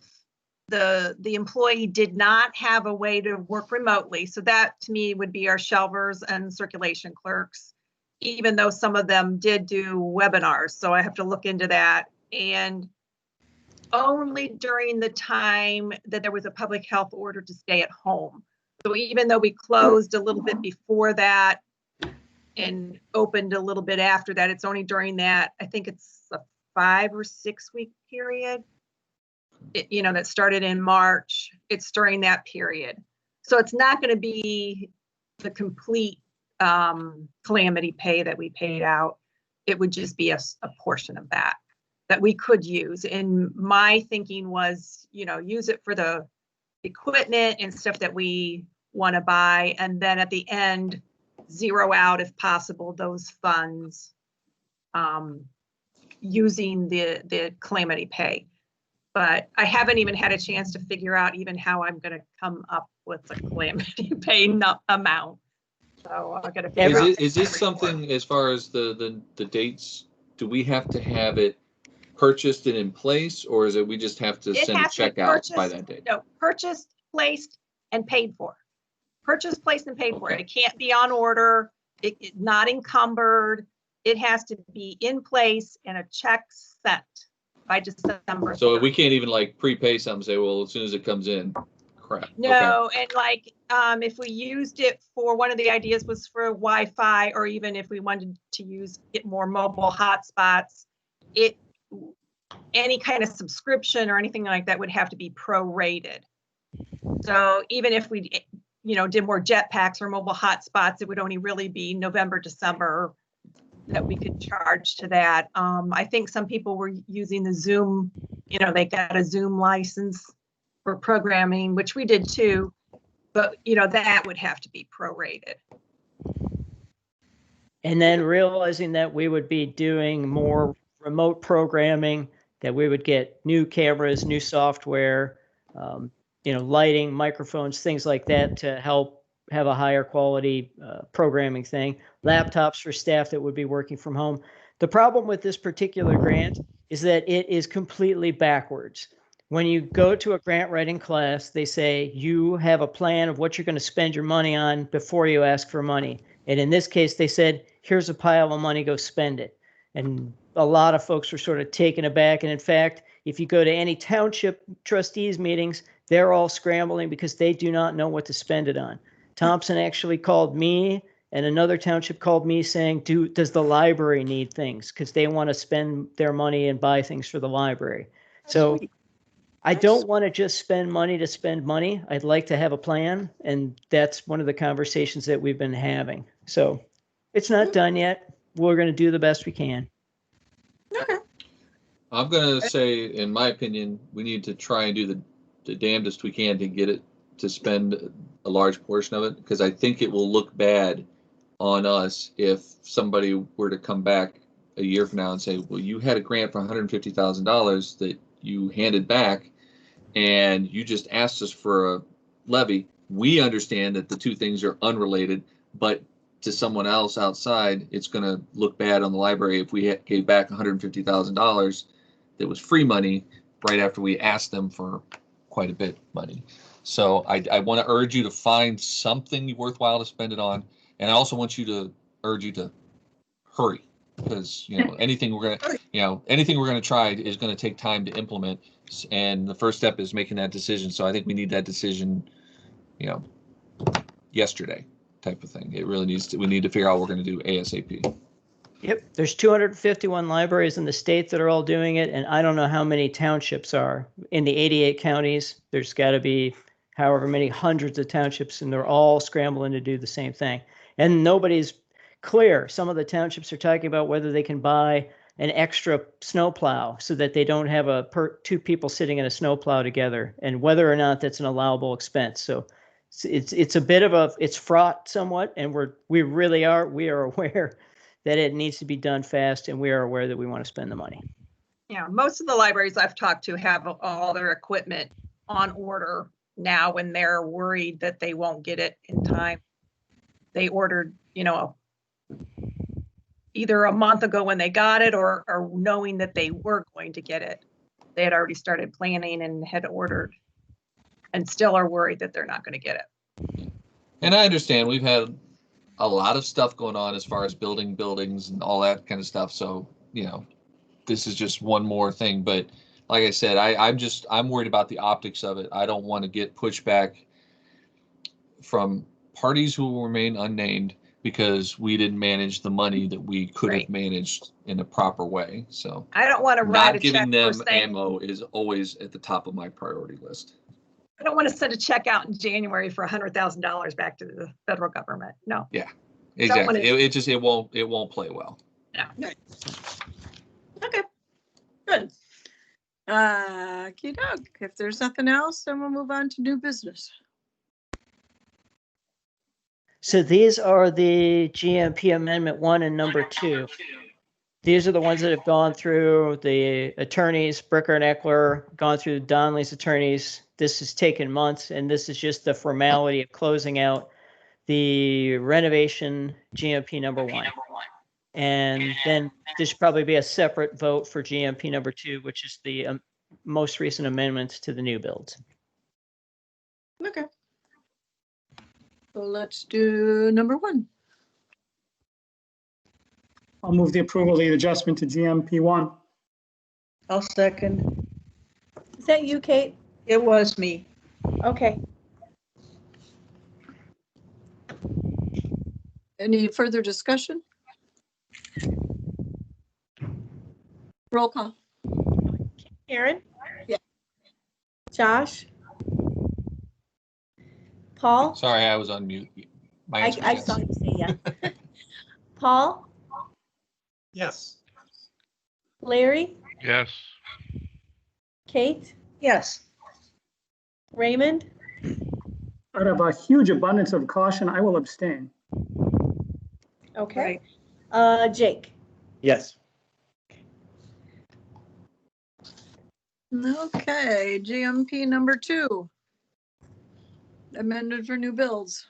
the employee did not have a way to work remotely, so that to me would be our shelvers and circulation clerks, even though some of them did do webinars. So I have to look into that. And only during the time that there was a public health order to stay at home. So even though we closed a little bit before that and opened a little bit after that, it's only during that, I think it's a 5 or 6 week period, that started in March. It's during that period. So it's not going to be the complete calamity pay that we paid out. It would just be a portion of that we could use. And my thinking was, use it for the equipment and stuff that we want to buy, and then at the end zero out if possible those funds using the calamity pay. But I haven't even had a chance to figure out even how I'm going to come up with a calamity pay amount. So I got to figure out. Is this something, as far as the dates, do we have to have it purchased and in place, or is it we just have to send a check out by that date? No, purchased, placed, and paid for. Purchased, placed, and paid for. It can't be on order. It not encumbered. It has to be in place and a check sent by December. So we can't even like prepay something, say, well, as soon as it comes in, crap. No, okay. And like if we used it for, one of the ideas was for Wi-Fi, or even if we wanted to get more mobile hotspots, any kind of subscription or anything like that would have to be prorated. So even if we, did more jetpacks or mobile hotspots, it would only really be November, December that we could charge to that. I think some people were using the Zoom, they got a Zoom license for programming, which we did too, but that would have to be prorated. And then realizing that we would be doing more remote programming, that we would get new cameras, new software, lighting, microphones, things like that to help have a higher quality programming thing, laptops for staff that would be working from home. The problem with this particular grant is that it is completely backwards. When you go to a grant writing class, they say you have a plan of what you're going to spend your money on before you ask for money. And in this case, they said, here's a pile of money, go spend it. And a lot of folks were sort of taken aback. And in fact, if you go to any township trustees meetings, they're all scrambling because they do not know what to spend it on. Thompson actually called me, and another township called me saying, does the library need things? Because they want to spend their money and buy things for the library. So I don't want to just spend money to spend money. I'd like to have a plan. And that's one of the conversations that we've been having. So it's not done yet. We're going to do the best we can. I'm going to say, in my opinion, we need to try and do the damnedest we can to get it to spend a large portion of it, because I think it will look bad on us if somebody were to come back a year from now and say, well, you had a grant for $150,000 that you handed back and you just asked us for a levy. We understand that the two things are unrelated, but to someone else outside, it's going to look bad on the library if we gave back $150,000 that was free money right after we asked them for quite a bit of money. So I want to urge you to find something worthwhile to spend it on. And I also want you to urge you to hurry, because anything we're going to try is going to take time to implement. And the first step is making that decision. So I think we need that decision, yesterday type of thing. It really needs to, we need to figure out what we're going to do ASAP. Yep. There's 251 libraries in the state that are all doing it. And I don't know how many townships are in the 88 counties. There's got to be however many hundreds of townships, and they're all scrambling to do the same thing. And nobody's clear. Some of the townships are talking about whether they can buy an extra snowplow so that they don't have two people sitting in a snowplow together, and whether or not that's an allowable expense. So it's a bit of it's fraught somewhat, and we are aware that it needs to be done fast, and we are aware that we want to spend the money. Yeah, most of the libraries I've talked to have all their equipment on order now, when they're worried that they won't get it in time. They ordered you know, either a month ago when they got it or knowing that they were going to get it. They had already started planning and had ordered and still are worried that they're not going to get it. And I understand we've had a lot of stuff going on as far as building buildings and all that kind of stuff. So, you know, this is just one more thing. But like I said, I'm worried about the optics of it. I don't want to get pushback from parties who will remain unnamed because we didn't manage the money that we could have managed in a proper way. So I don't want to write not a giving check them first thing. ammo is always at the top of my priority list. I don't want to send a check out in January for $100,000 back to the federal government. No. Yeah, Don't want exactly. It won't play well. No. Okay, good. Okey-doke. If there's nothing else, then we'll move on to new business. So these are the GMP Amendment 1 and number 2. These are the ones that have gone through the attorneys, Bricker and Eckler, gone through Donnelly's attorneys. This has taken months, and this is just the formality of closing out the renovation GMP number 1. And then there should probably be a separate vote for GMP number 2, which is the most recent amendments to the new builds. Okay. So let's do number 1. I'll move the approval of the adjustment to GMP 1. I'll second. Is that you, Kate? It was me. Okay. Any further discussion? Roll call. Karen? Yeah. Josh? Paul? Sorry, I was on mute. My answer is I yes. saw you say yeah. Paul? Yes. Larry? Yes. Kate? Yes. Raymond? Out of a huge abundance of caution, I will abstain. Okay. Jake? Yes. Okay, GMP number 2. Amended for new builds.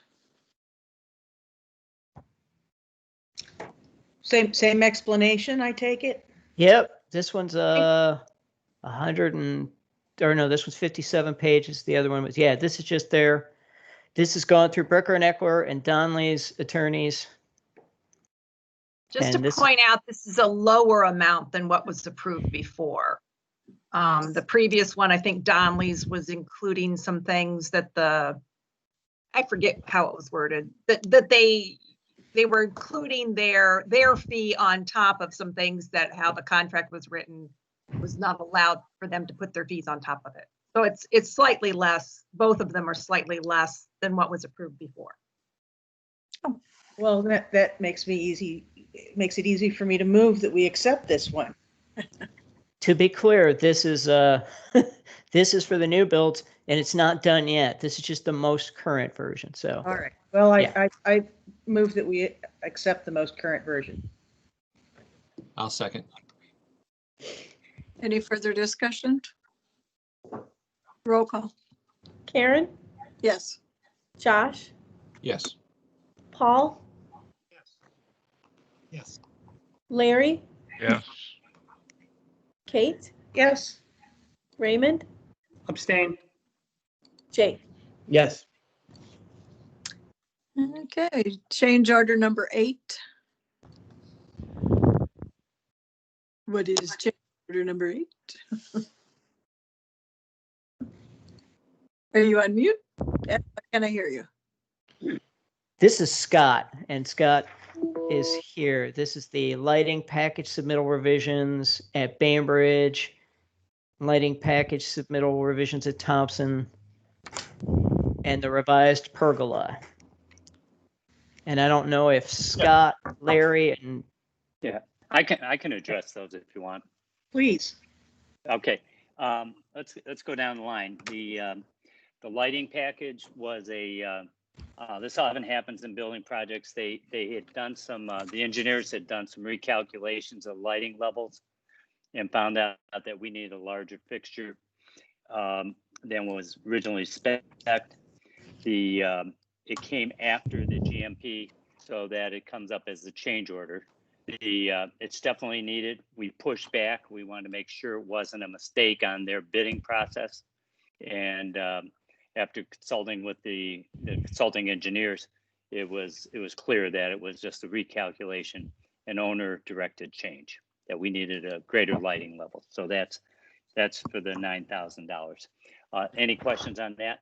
Same explanation, I take it? Yep, this one's 100 and, or no, this was 57 pages. The other one was, yeah, this is just there. This has gone through Bricker and Eckler and Donnelly's attorneys. Just And to point out, this is a lower amount than what was approved before. The previous one, I think Donnelly's was including some things that I forget how it was worded, that they were including their fee on top of some things that how the contract was written was not allowed for them to put their fees on top of it. So it's slightly less. Both of them are slightly less than what was approved before. Oh, well, that makes it easy for me to move that we accept this one. To be clear, this is this is for the new builds, and it's not done yet. This is just the most current version. So. All right. Well, Yeah. I move that we accept the most current version. I'll second. Any further discussion? Roll call. Karen? Yes. Josh? Yes. Paul? Yes. Larry? Yes. Kate? Yes. Raymond? Abstain. Jake? Yes. Okay, change order number 8. What is change order number 8? Are you on mute? Can I hear you? This is Scott, and Scott is here. This is the lighting package submittal revisions at Bainbridge, lighting package submittal revisions at Thompson, and the revised pergola. And I don't know if Scott, Larry, and Yeah, I can address those if you want. Please. Okay, let's go down the line. The lighting package was this often happens in building projects. They had done some, the engineers had done some recalculations of lighting levels and found out that we needed a larger fixture than was originally spec'd. It came after the GMP so that it comes up as a change order. It's definitely needed. We pushed back. We wanted to make sure it wasn't a mistake on their bidding process. And after consulting with the consulting engineers, it was clear that it was just a recalculation, an owner-directed change, that we needed a greater lighting level. So that's for the $9,000. Any questions on that?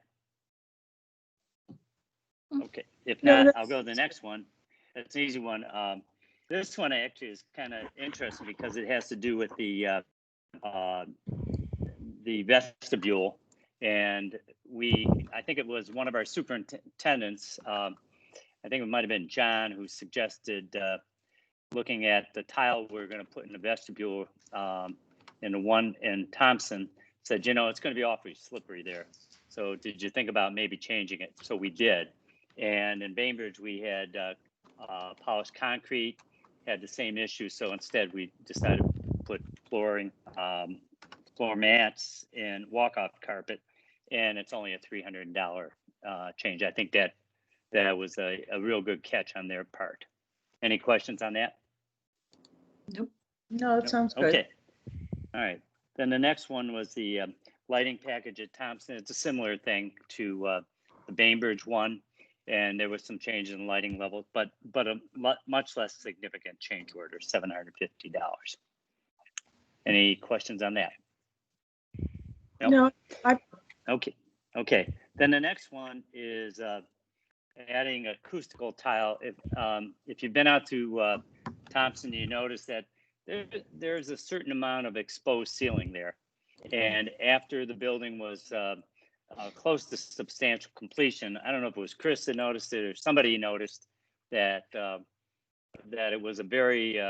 Okay, if No, not, I'll go to the next one. It's an easy one. This one actually is kind of interesting because it has to do with the vestibule. And I think it was one of our superintendents, I think it might have been John, who suggested looking at the tile we're going to put in the vestibule in the one in Thompson, said, you know, it's going to be awfully slippery there. So did you think about maybe changing it? So we did. And in Bainbridge, we had polished concrete, had the same issue. So instead, we decided to put flooring, floor mats, and walk-off carpet. And it's only a $300 change. I think that was a real good catch on their part. Any questions on that? Nope. No, it sounds good. Okay. All right. Then the next one was the lighting package at Thompson. It's a similar thing to the Bainbridge one. And there was some change in lighting level, but a much less significant change order, $750. Any questions on that? Nope. No. Okay. Then the next one is adding acoustical tile. If you've been out to Thompson, you notice that there's a certain amount of exposed ceiling there. And after the building was close to substantial completion, I don't know if it was Chris that noticed it or somebody noticed that it was a very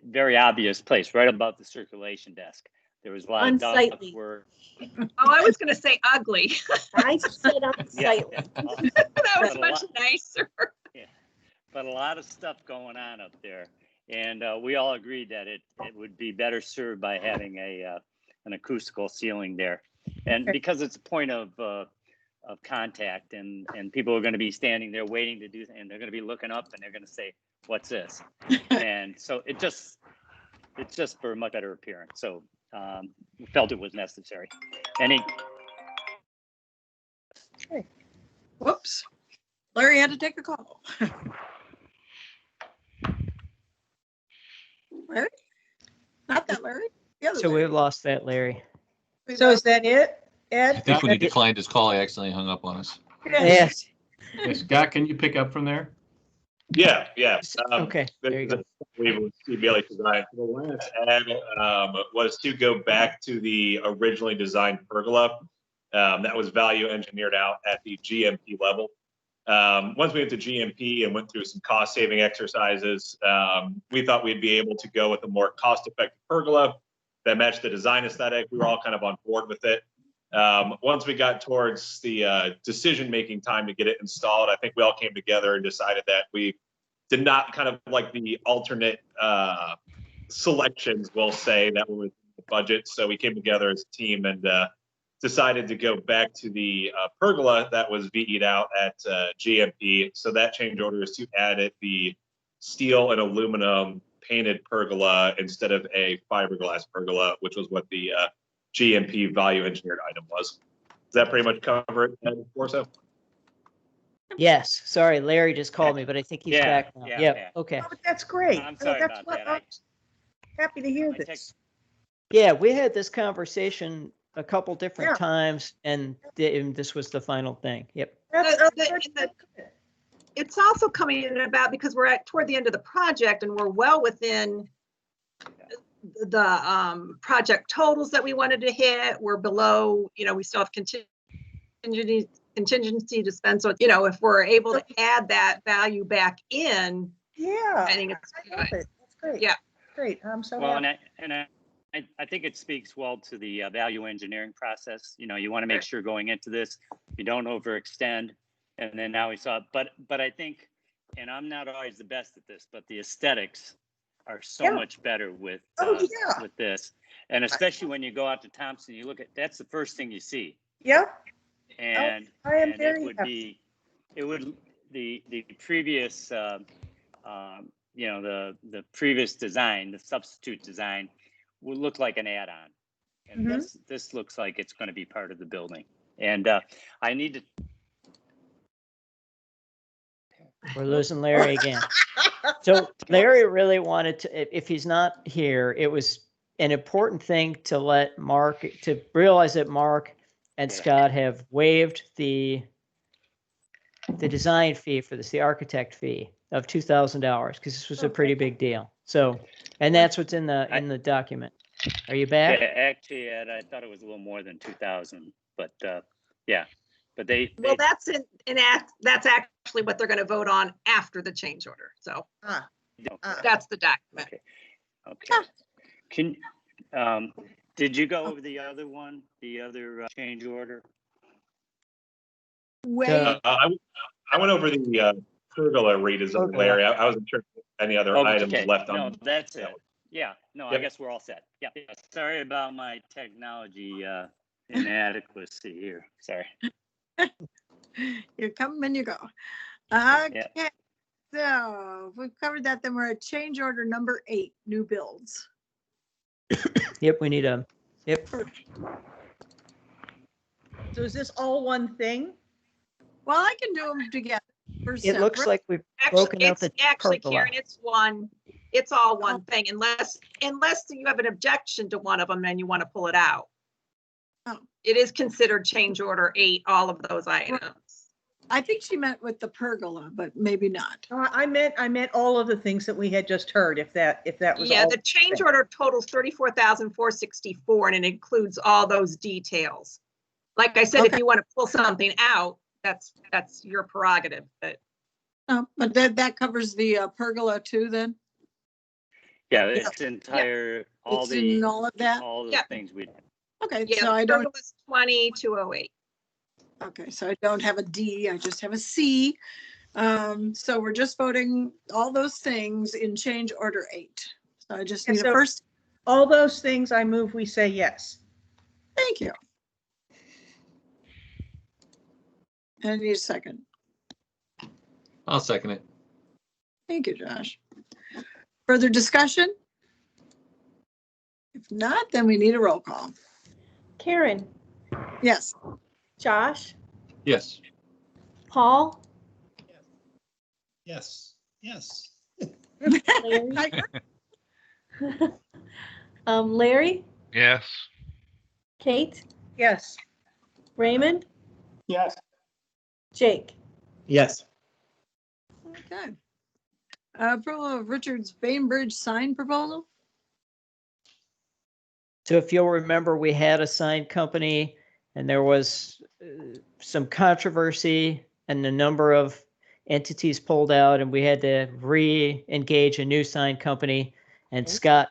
very obvious place right above the circulation desk. There was a lot of Unsightly. ductwork. Oh, I was going to say ugly. I said unsightly. That was much nicer. Yeah, but a lot of stuff going on up there, and we all agreed that it would be better served by having an acoustical ceiling there, and because it's a point of contact, and people are going to be standing there waiting to do, and they're going to be looking up, and they're going to say, "What's this?" And so it's just for a much better appearance. So we felt it was necessary. Whoops. Larry had to take a call. Larry? Not that Larry. The other So Larry. we've lost that, Larry. So is that it, Ed? I think when he declined his call, he accidentally hung up on us. Yes. Yeah, Scott, can you pick up from there? Yeah. Okay, there you go. We CBLA design. The last ad was to go back to the originally designed pergola that was value engineered out at the GMP level. Once we went to GMP and went through some cost saving exercises, we thought we'd be able to go with a more cost effective pergola that matched the design aesthetic. We were all kind of on board with it. Once we got towards the decision-making time to get it installed, I think we all came together and decided that we did not kind of like the alternate selections, we'll say, that were within the budget. So we came together as a team and decided to go back to the pergola that was VE'd out at GMP. So that change order is to add the steel and aluminum painted pergola instead of a fiberglass pergola, which was what the GMP value engineered item was. Does that pretty much cover it, Corso? Yes. Sorry, Larry just called me, but I think he's back now. Yeah, Yep. yeah. Okay. Oh, but that's great. I'm sorry That's about what that. I'm happy to hear this. Yeah, we had this conversation a couple different Yeah. times, and this was the final thing. Yep. It's also coming about because we're toward the end of the project and we're well within the project totals that we wanted to hit. We're below, we still have contingency to spend. So, if we're able to add that value back in, Yeah, I think it's love good. it. That's great. Yeah. Great. I'm so Well, happy. I think it speaks well to the value engineering process. You want to make sure going into this, you don't overextend. And then now we saw, but I think, and I'm not always the best at this, but the aesthetics are so much better with with this. And especially when you go out to Thompson, you look at, that's the first thing you see. Yeah. And I am and very it would happy. be, it would, the previous, you know, the previous design, the substitute design would look like an add-on. And this looks like it's going to be part of the building. And I need to. We're losing Larry again. So Larry really wanted to, if he's not here, it was an important thing to let Mark, to realize that Mark and Scott have waived the design fee for this, the architect fee of $2,000, because this was a pretty big deal. So, and that's what's in the document. Are you back? Yeah, actually, Ed, I thought it was a little more than 2,000, but yeah, but they Well, that's that's actually what they're going to vote on after the change order. So that's the document. Okay. Did you go over the other one, the other change order? I went over the pergola redesign, Larry. I wasn't sure if any other items left on. No, that's it. Yeah, no, I guess we're all set. Yeah, sorry about my technology inadequacy here. Sorry. You come and you go. Okay, so if we've covered that, then we're at change order number 8, new builds. Yep, we need a, yep. So is this all one thing? Well, I can do them together. It looks like we've broken out the Actually, pergola. Karen, it's all one thing, unless you have an objection to one of them and you want to pull it out. Oh. It is considered change order 8, all of those items. I think she meant with the pergola, but maybe not. I meant all of the things that we had just heard, if that was Yeah, all. the change order totals $34,464 and it includes all those details. Like I said, if you want to pull something out, that's your prerogative, but. Oh, but that covers the pergola too then? Yeah, it's entire, all It's the, in all of that? all the things we. Okay, Yeah, so I don't. was 20,208. Okay, so I don't have a D, I just have a C. So we're just voting all those things in change order 8. So I just need a first. All those things, I move we say yes. Thank you. And I need a second. I'll second it. Thank you, Josh. Further discussion? If not, then we need a roll call. Karen, Yes. Josh, Yes. Paul, Yes, yes. Larry, Larry, Yes. Kate, Yes. Raymond, Yes. Yes. Jake. Okay. Approval of Richard's Bainbridge sign proposal? So if you'll remember, we had a sign company and there was some controversy and a number of entities pulled out and we had to re-engage a new sign company, and Scott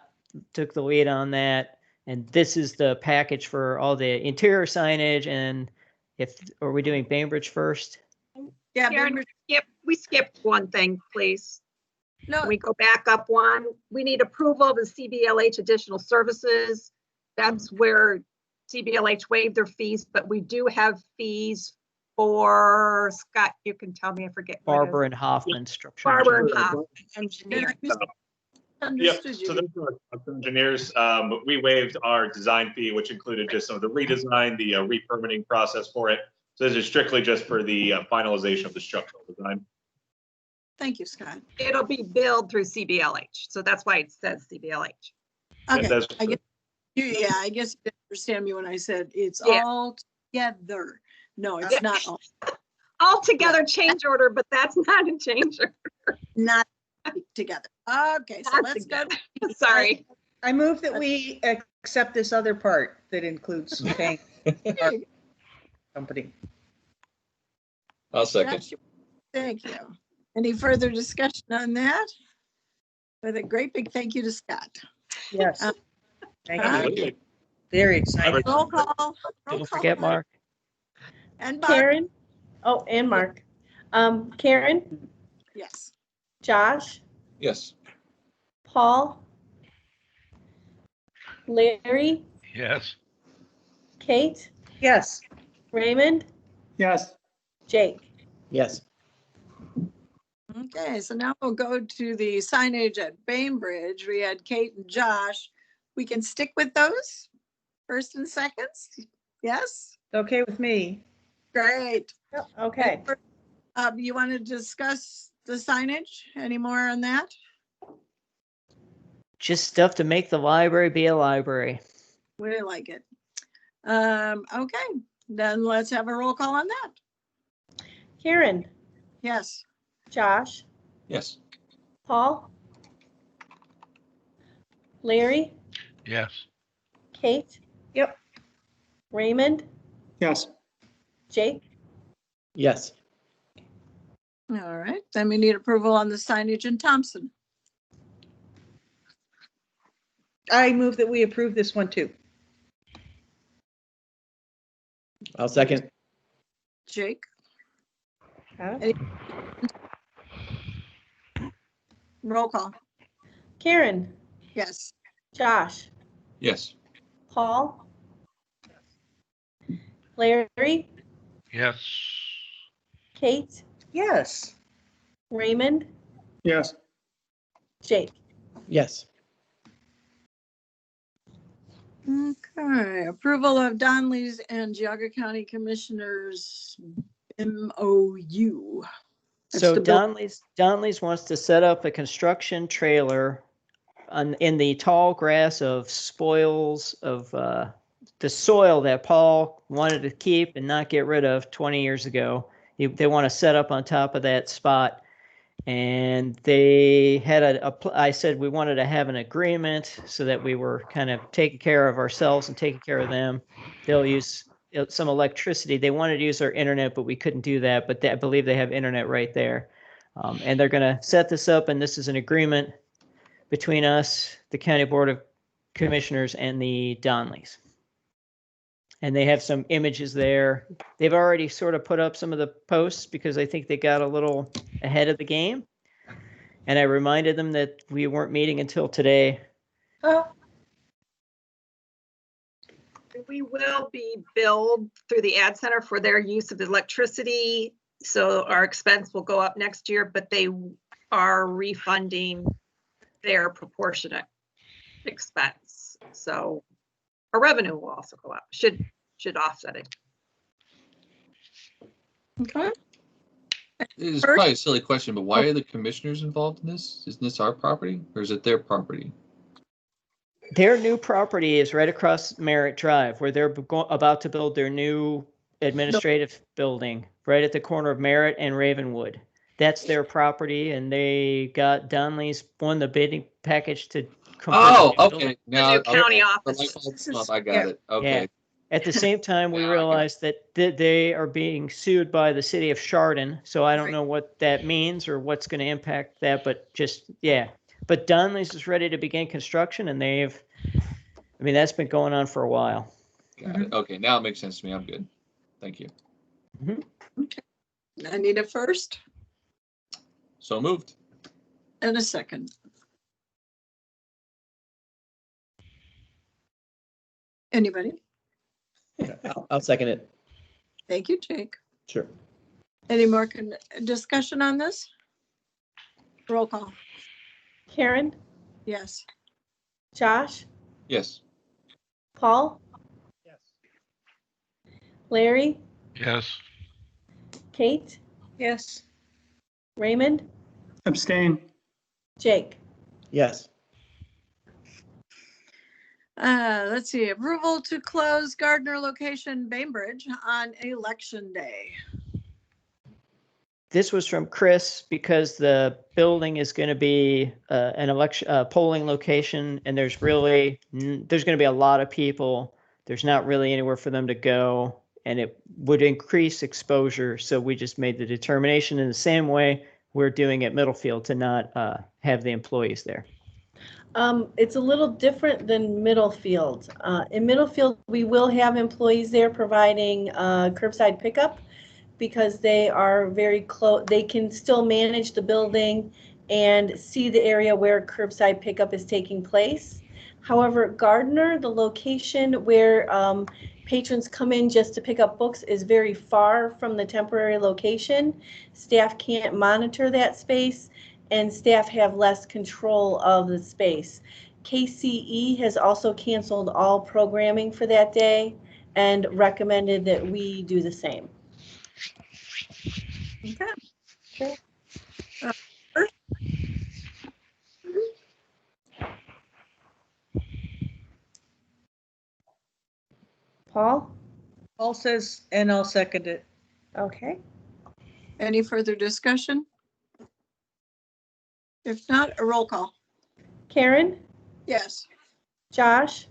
took the lead on that. And this is the package for all the interior signage. And are we doing Bainbridge first? Yeah, Karen, we skipped one thing, please. No. Can we go back up one? We need approval of the CBLH additional services. That's where CBLH waived their fees, but we do have fees for Scott. You can tell me, I forget. Barber and Hoffman structure. Barber and Hoffman engineering. Yep, so those are engineers. We waived our design fee, which included just some of the redesign, the re-permitting process for it. So this is strictly just for the finalization of the structural design. Thank you, Scott. It'll be billed through CBLH, so that's why it says CBLH. Okay, I guess you didn't understand me when I said it's all together. No, it's not all. All together change order, but that's not a change order. Not together. Okay, so let's go. Sorry. I move that we accept this other part that includes paying our company. I'll second. Thank you. Any further discussion on that? With a great big thank you to Scott. Yes. Thank you. Very excited. Roll call. Don't forget Mark. And Mark. Karen. Oh, and Mark. Karen, Yes. Josh, Yes. Paul, Larry, Yes. Kate, Yes. Raymond, Yes. Jake. Yes. Okay, so now we'll go to the signage at Bainbridge. We had Kate and Josh. We can stick with those first and seconds? Yes? Okay with me. Great. Yep, okay. You want to discuss the signage? Any more on that? Just stuff to make the library be a library. We like it. Okay, then let's have a roll call on that. Karen, Yes. Josh, Yes. Paul, Larry, Yes. Kate, Yep. Raymond, Yes. Jake, Yes. All right, then we need approval on the signage in Thompson. I move that we approve this one too. I'll second. Jake? Okay. Roll call. Karen, Yes. Josh, Yes. Paul, Larry, Yes. Kate, Yes. Raymond, Yes. Jake. Yes. Okay, approval of Donley's and Geauga County Commissioners MOU. That's So the bill- Donley's wants to set up a construction trailer in the tall grass of spoils of the soil that Paul wanted to keep and not get rid of 20 years ago. They want to set up on top of that spot. And they had I said we wanted to have an agreement so that we were kind of taking care of ourselves and taking care of them. They'll use some electricity. They wanted to use our internet, but we couldn't do that. But I believe they have internet right there. And they're going to set this up, and this is an agreement between us, the County Board of Commissioners, and the Donleys. And they have some images there. They've already sort of put up some of the posts because I think they got a little ahead of the game. And I reminded them that we weren't meeting until today. We will be billed through the ad center for their use of electricity. So our expense will go up next year, but they are refunding their proportionate expense. So our revenue will also go up, should offset it. Okay. This is probably a silly question, but why are the commissioners involved in this? Isn't this our property or is it their property? Their new property is right across Merritt Drive, where they're about to build their new administrative building, right at the corner of Merritt and Ravenwood. That's their property, and they got Donley's won the bidding package to. Oh, okay. Now, county office. I got it. Okay. Yeah. At the same time, we realized that they are being sued by the city of Chardon. So I don't know what that means or what's going to impact that, but just, yeah. But Donley's is ready to begin construction, and that's been going on for a while. Got it. Okay. Now it makes sense to me. I'm good. Thank you. Okay. I need a first So moved. and a second. Anybody? I'll second it. Thank you, Jake. Sure. Any more discussion on this? Roll call. Karen, Yes. Josh, Yes. Paul, Larry, Yes. Kate, Yes. Raymond, Abstain. Jake. Yes. Let's see, approval to close Gardner location Bainbridge on election day. This was from Chris because the building is going to be an election polling location, and there's going to be a lot of people. There's not really anywhere for them to go, and it would increase exposure. So we just made the determination in the same way we're doing at Middlefield to not have the employees there. It's a little different than Middlefield. In Middlefield, we will have employees there providing curbside pickup because they are very close. They can still manage the building and see the area where curbside pickup is taking place. However, Gardner, the location where patrons come in just to pick up books, is very far from the temporary location. Staff can't monitor that space, and staff have less control of the space. KCE has also canceled all programming for that day and recommended that we do the same. Okay. Sure. Paul? Paul says, and I'll second it. Okay. Any further discussion? If not, a roll call. Karen? Yes. Josh?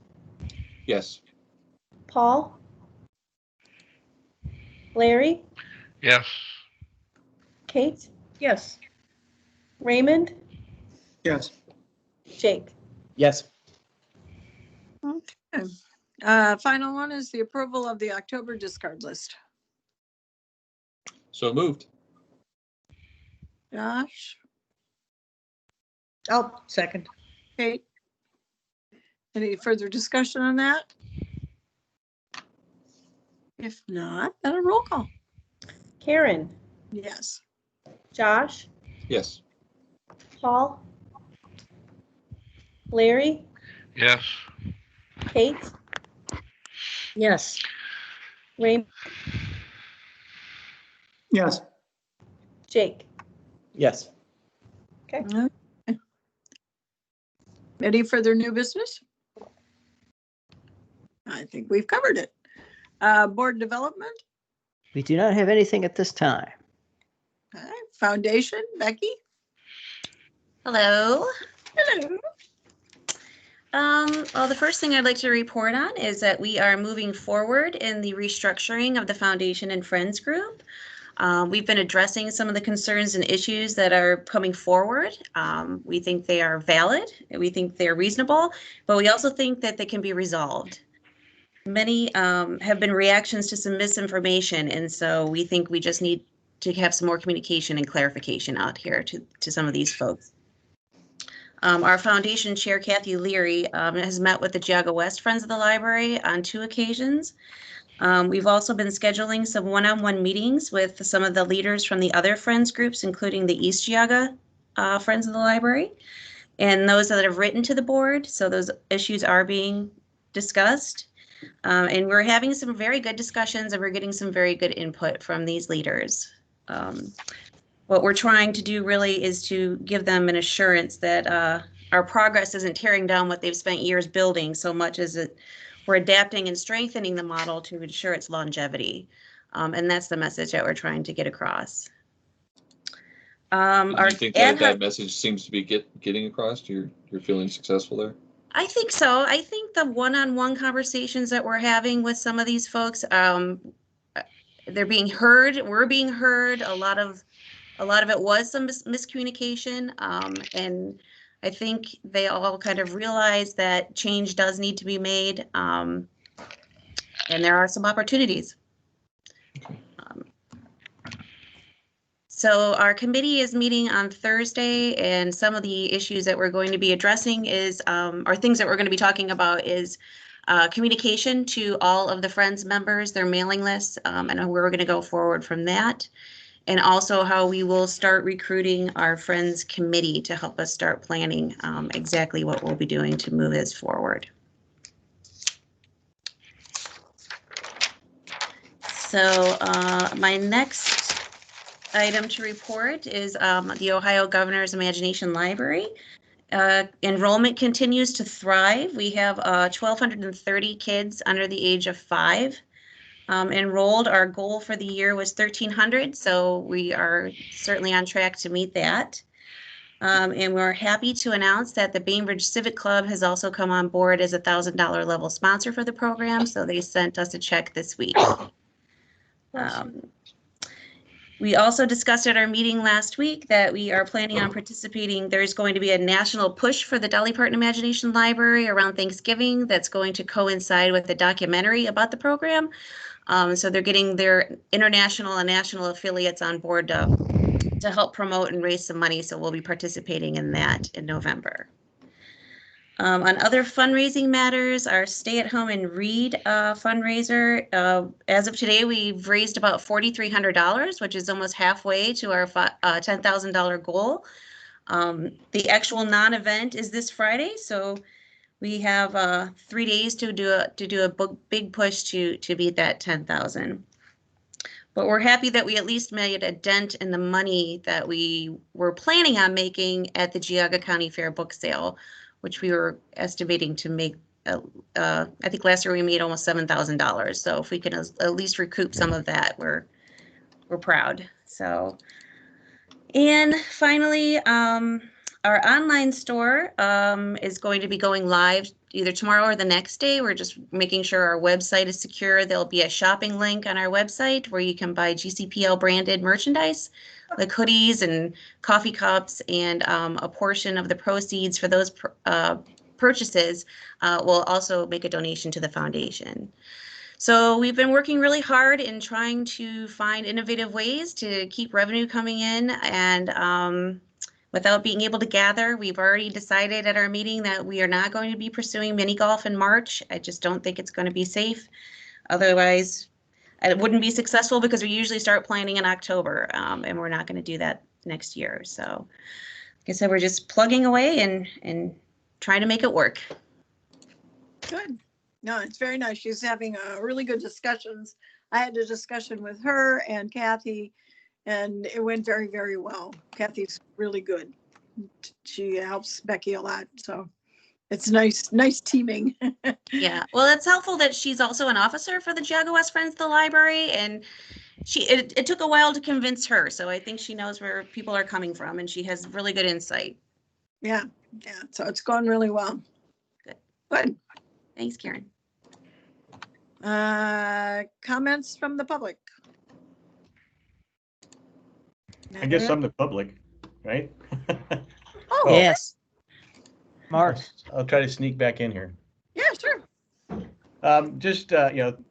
Yes. Paul? Larry? Yes. Kate? Yes. Raymond? Yes. Jake? Yes. Okay. Final one is the approval of the October discard list. So moved. Josh? I'll second. Kate? Any further discussion on that? If not, then a roll call. Karen? Yes. Josh? Yes. Paul? Larry? Yes. Kate? Yes. Raymond? Yes. Jake? Yes. Okay. Any further new business? I think we've covered it. Board development? We do not have anything at this time. All right. Foundation, Becky? Hello. Hello. Well, the first thing I'd like to report on is that we are moving forward in the restructuring of the Foundation and Friends group. We've been addressing some of the concerns and issues that are coming forward. We think they are valid, we think they're reasonable, but we also think that they can be resolved. Many have been reactions to some misinformation, and so we think we just need to have some more communication and clarification out here to some of these folks. Our foundation chair, Kathy Leary, has met with the Geauga West Friends of the Library on 2 occasions. We've also been scheduling some one-on-one meetings with some of the leaders from the other Friends groups, including the East Geauga Friends of the Library, and those that have written to the board. So those issues are being discussed. And we're having some very good discussions, and we're getting some very good input from these leaders. What we're trying to do really is to give them an assurance that our progress isn't tearing down what they've spent years building so much as we're adapting and strengthening the model to ensure its longevity. And that's the message that we're trying to get across. Do you think that message seems to be getting across? You're feeling successful there? I think so. I think the one-on-one conversations that we're having with some of these folks, they're being heard. We're being heard. A lot of it was some miscommunication, and I think they all kind of realize that change does need to be made, and there are some opportunities. So our committee is meeting on Thursday, and some of the issues that we're going to be addressing is, or things that we're going to be talking about is communication to all of the Friends members, their mailing lists, and where we're going to go forward from that. And also how we will start recruiting our Friends committee to help us start planning exactly what we'll be doing to move this forward. So my next item to report is the Ohio Governor's Imagination Library. Enrollment continues to thrive. We have 1,230 kids under the age of 5. Enrolled. Our goal for the year was 1,300, so we are certainly on track to meet that. And we're happy to announce that the Bainbridge Civic Club has also come on board as a $1,000 level sponsor for the program, so they sent us a check this week. We also discussed at our meeting last week that we are planning on participating. There's going to be a national push for the Dolly Parton Imagination Library around Thanksgiving that's going to coincide with the documentary about the program. So they're getting their international and national affiliates on board to to help promote and raise some money. So we'll be participating in that in November. On other fundraising matters, our Stay at Home and Read fundraiser, as of today, we've raised about $4,300, which is almost halfway to our $10,000 goal. The actual non-event is this Friday, so we have 3 days to do a big push to beat that 10,000. But we're happy that we at least made a dent in the money that we were planning on making at the Geauga County Fair book sale, which we were estimating to make. I think last year we made almost $7,000. So if we can at least recoup some of that, we're proud. So, and finally, our online store is going to be going live either tomorrow or the next day. We're just making sure our website is secure. There'll be a shopping link on our website where you can buy GCPL branded merchandise, like hoodies and coffee cups, and a portion of the proceeds for those purchases will also make a donation to the foundation. So we've been working really hard in trying to find innovative ways to keep revenue coming in, and without being able to gather, we've already decided at our meeting that we are not going to be pursuing mini golf in March. I just don't think it's going to be safe. Otherwise, it wouldn't be successful because we usually start planning in October, and we're not going to do that next year. So, like I said, we're just plugging away and trying to make it work. Good. No, it's very nice. She's having really good discussions. I had a discussion with her and Kathy, and it went very, very well. Kathy's really good. She helps Becky a lot, so it's nice teaming. Yeah, well, it's helpful that she's also an officer for the Geauga West Friends of the Library, and it took a while to convince her, so I think she knows where people are coming from, and she has really good insight. Yeah, so it's going really well. Good. Thanks, Karen. Comments from the public? I guess I'm the public, right? Oh, Yes. Mark. I'll try to sneak back in here. Yeah, sure. Just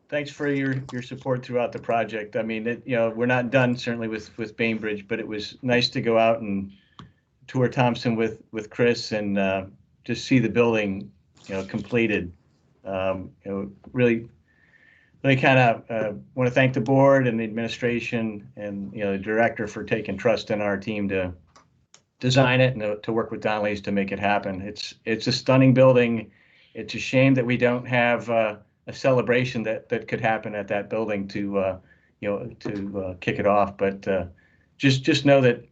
thanks for your support throughout the project. I mean, we're not done certainly with Bainbridge, but it was nice to go out and tour Thompson with Chris and just see the building, completed. Really kind of want to thank the board and the administration and the director for taking trust in our team to design it and to work with Donnelly's to make it happen. It's a stunning building. It's a shame that we don't have a celebration that could happen at that building to kick it off. But just know that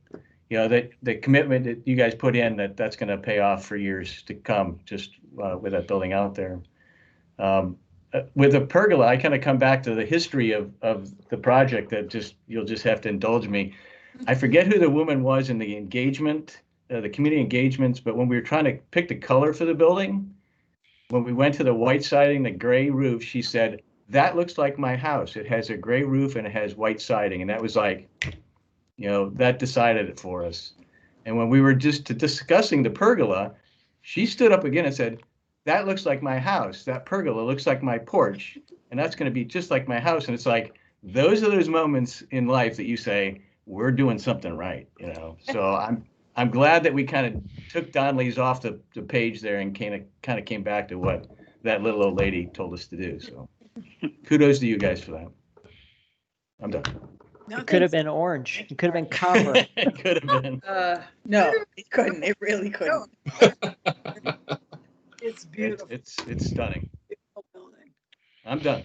that the commitment that you guys put in, that's going to pay off for years to come. Just with that building out there. With the pergola, I kind of come back to the history of the project that you'll just have to indulge me. I forget who the woman was in the engagement, the community engagements, but when we were trying to pick the color for the building, when we went to the white siding, the gray roof, she said, "That looks like my house. It has a gray roof and it has white siding." And that was like, that decided it for us. And when we were just discussing the pergola, she stood up again and said, "That looks like my house. That pergola looks like my porch. And that's going to be just like my house." And it's like, those are those moments in life that you say, we're doing something right, So I'm glad that we kind of took Donnelly's off the page there and kind of came back to what that little old lady told us to do. So kudos to you guys for that. I'm done. It could have been orange. It could have been copper. It could have been. No, it couldn't. It really couldn't. It's beautiful. It's stunning. Beautiful building. I'm done.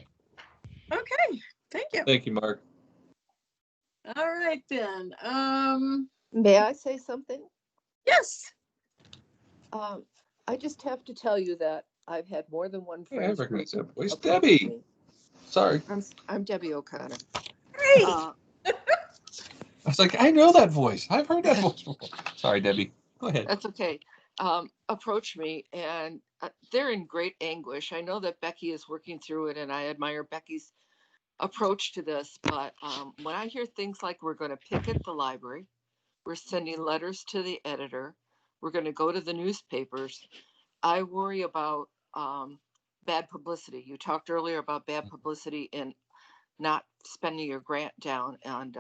Okay, thank you. Thank you, Mark. All right then. May I say something? Yes. I just have to tell you that I've had more than one Hey, I friend. recognize that voice. Debbie. Sorry. I'm Debbie O'Connor. Hey. I was like, I know that voice. I've heard that voice before. Sorry, Debbie. Go ahead. That's okay. Approached me, and they're in great anguish. I know that Becky is working through it, and I admire Becky's approach to this. But when I hear things like we're going to picket the library, we're sending letters to the editor, we're going to go to the newspapers, I worry about bad publicity. You talked earlier about bad publicity in not spending your grant down. And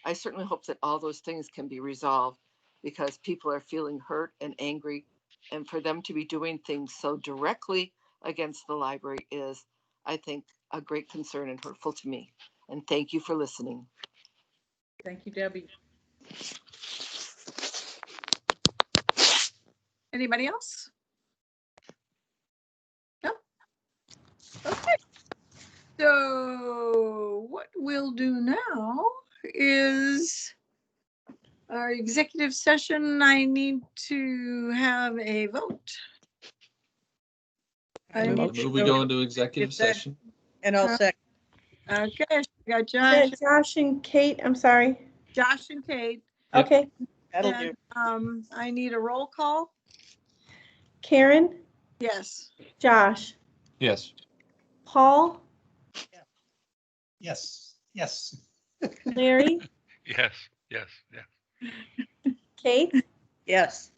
I certainly hope that all those things can be resolved because people are feeling hurt and angry. And for them to be doing things so directly against the library is, I think, a great concern and hurtful to me. And thank you for listening. Thank you, Debbie. Anybody else? No? Okay. So what we'll do now is our executive session. I need to have a vote. I Move we go into executive session. And I'll second. Okay, we got Is Josh, that Josh and Kate? I'm sorry. Josh and Kate. Yep. Okay. That'll And do. I need a roll call. Karen, Yes. Josh, Yes. Paul, Yes, yes. Larry, Yes, yes, yes. Kate, Yes.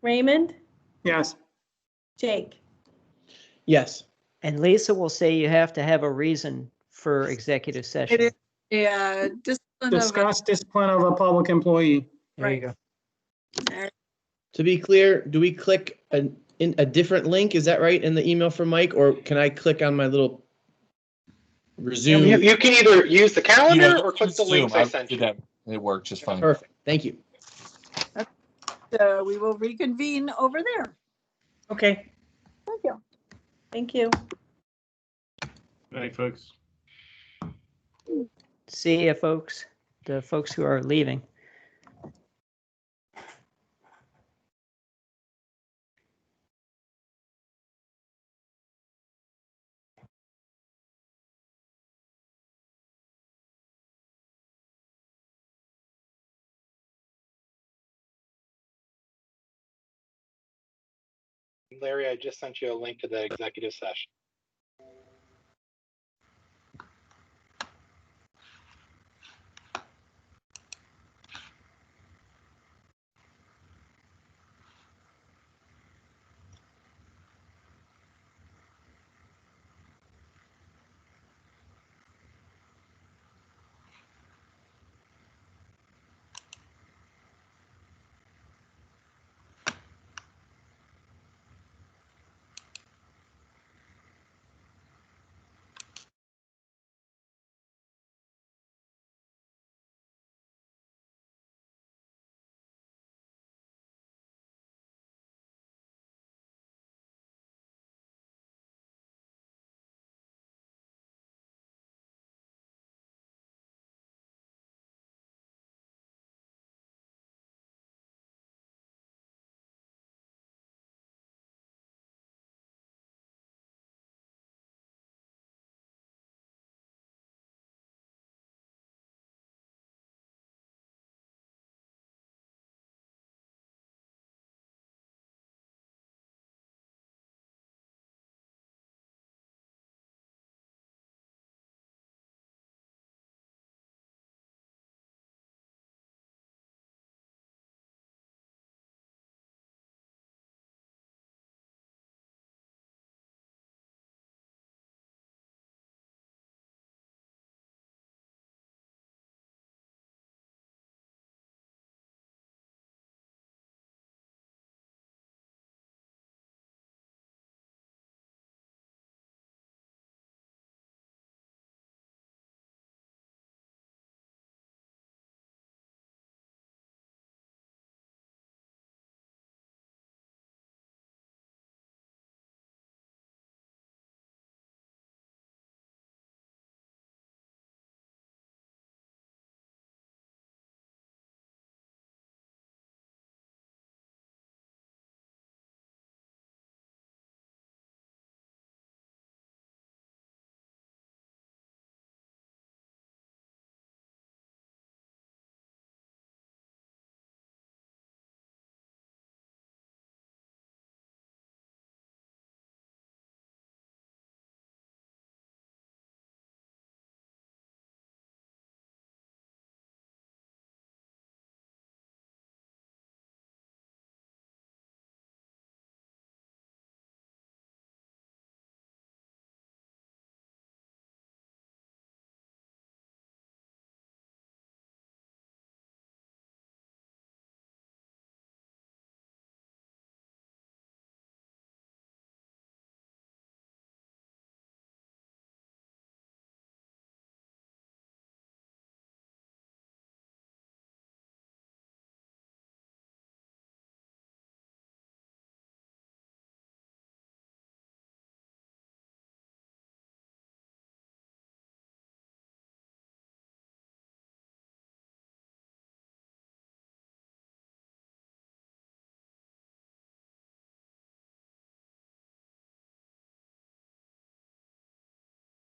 Raymond, Yes. Jake. Yes. And Lisa will say you have to have a reason for executive session. It is a discipline Discuss discipline of a public employee. There you go. To be clear, do we click in a different link? Is that right in the email from Mike, or can I click on my little resume? You can either use the calendar or click use the links Zoom. I I sent did you. that. It worked just fine. Perfect. Thank you. So we will reconvene over there. Okay. Thank you. Thank you. Good night, folks. See you, folks. The folks who are leaving. Larry, I just sent you a link to the executive session.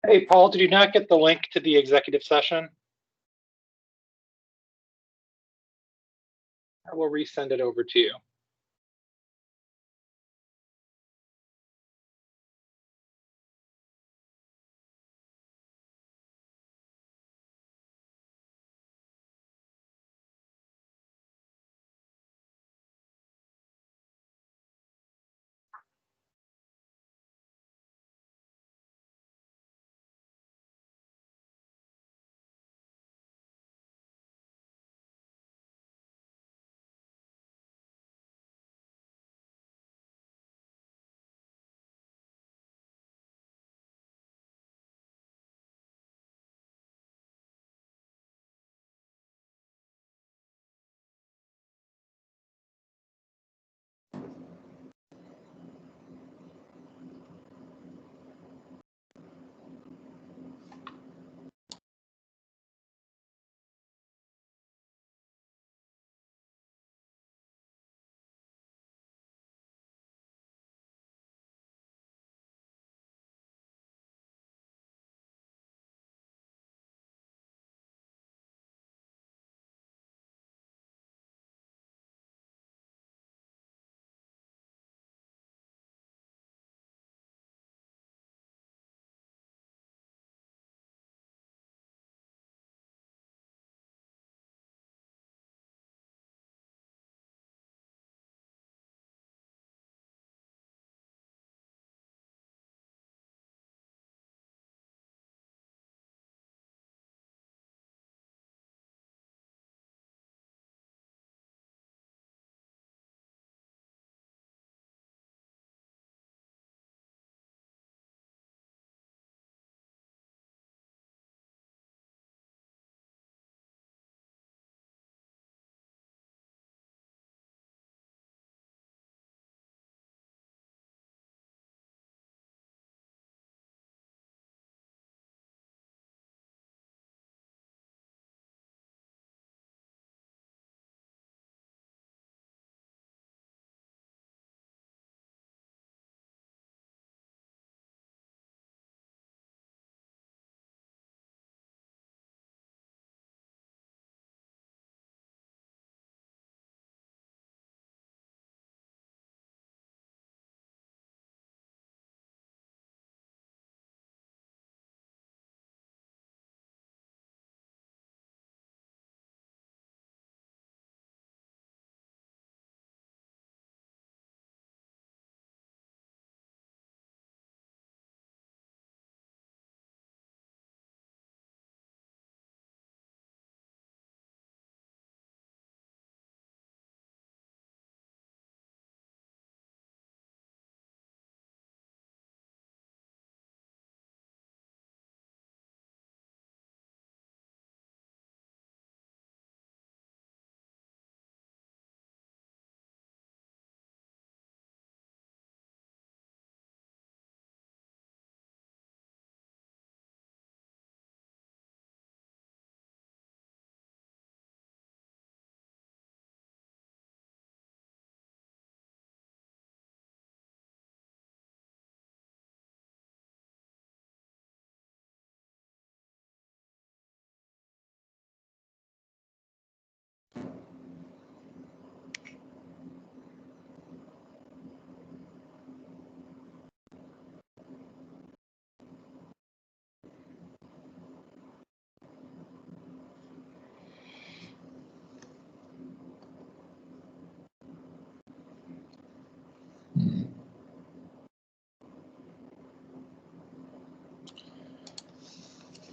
Hey, Paul, did you not get the link to the executive session? I will resend it over to you.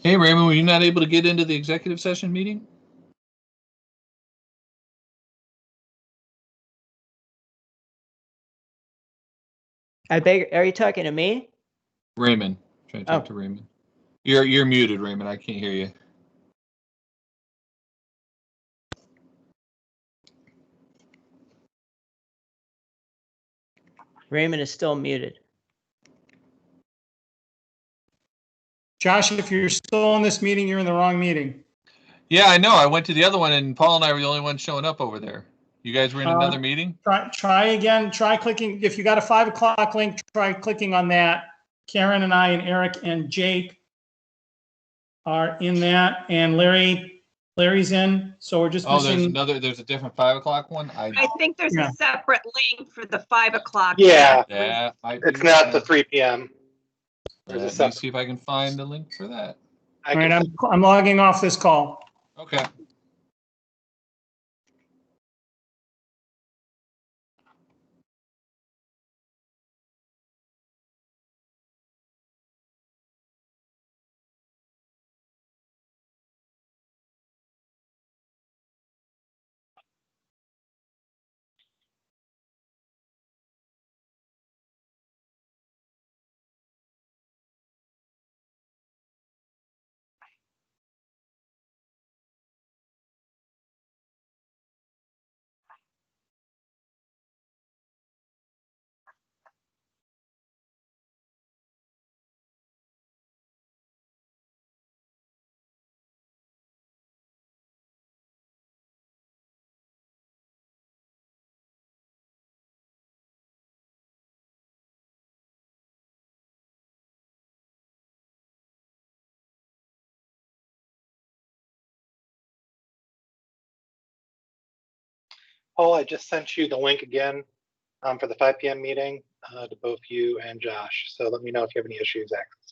Hey, Raymond, were you not able to get into the executive session meeting? I beg, are you talking to me? Raymond, trying to talk to Raymond. You're muted, Raymond. I can't hear you. Raymond is still muted. Josh, if you're still in this meeting, you're in the wrong meeting. Yeah, I know. I went to the other one, and Paul and I were the only ones showing up over there. You guys were in another meeting? Try again. Try clicking. If you got a 5 o'clock link, try clicking on that. Karen and I and Eric and Jake are in that, and Larry's in, so we're just Oh, there's missing. there's a different 5 o'clock one. I think there's Yeah. a separate link for the 5 o'clock. Yeah, That might it's be not the wrong. 3 p.m. There's a Let me separate. see if I can find the link for that. All right, I'm logging off this call. Okay. Paul, I just sent you the link again for the 5 p.m. meeting to both you and Josh. So let me know if you have any issues accessing.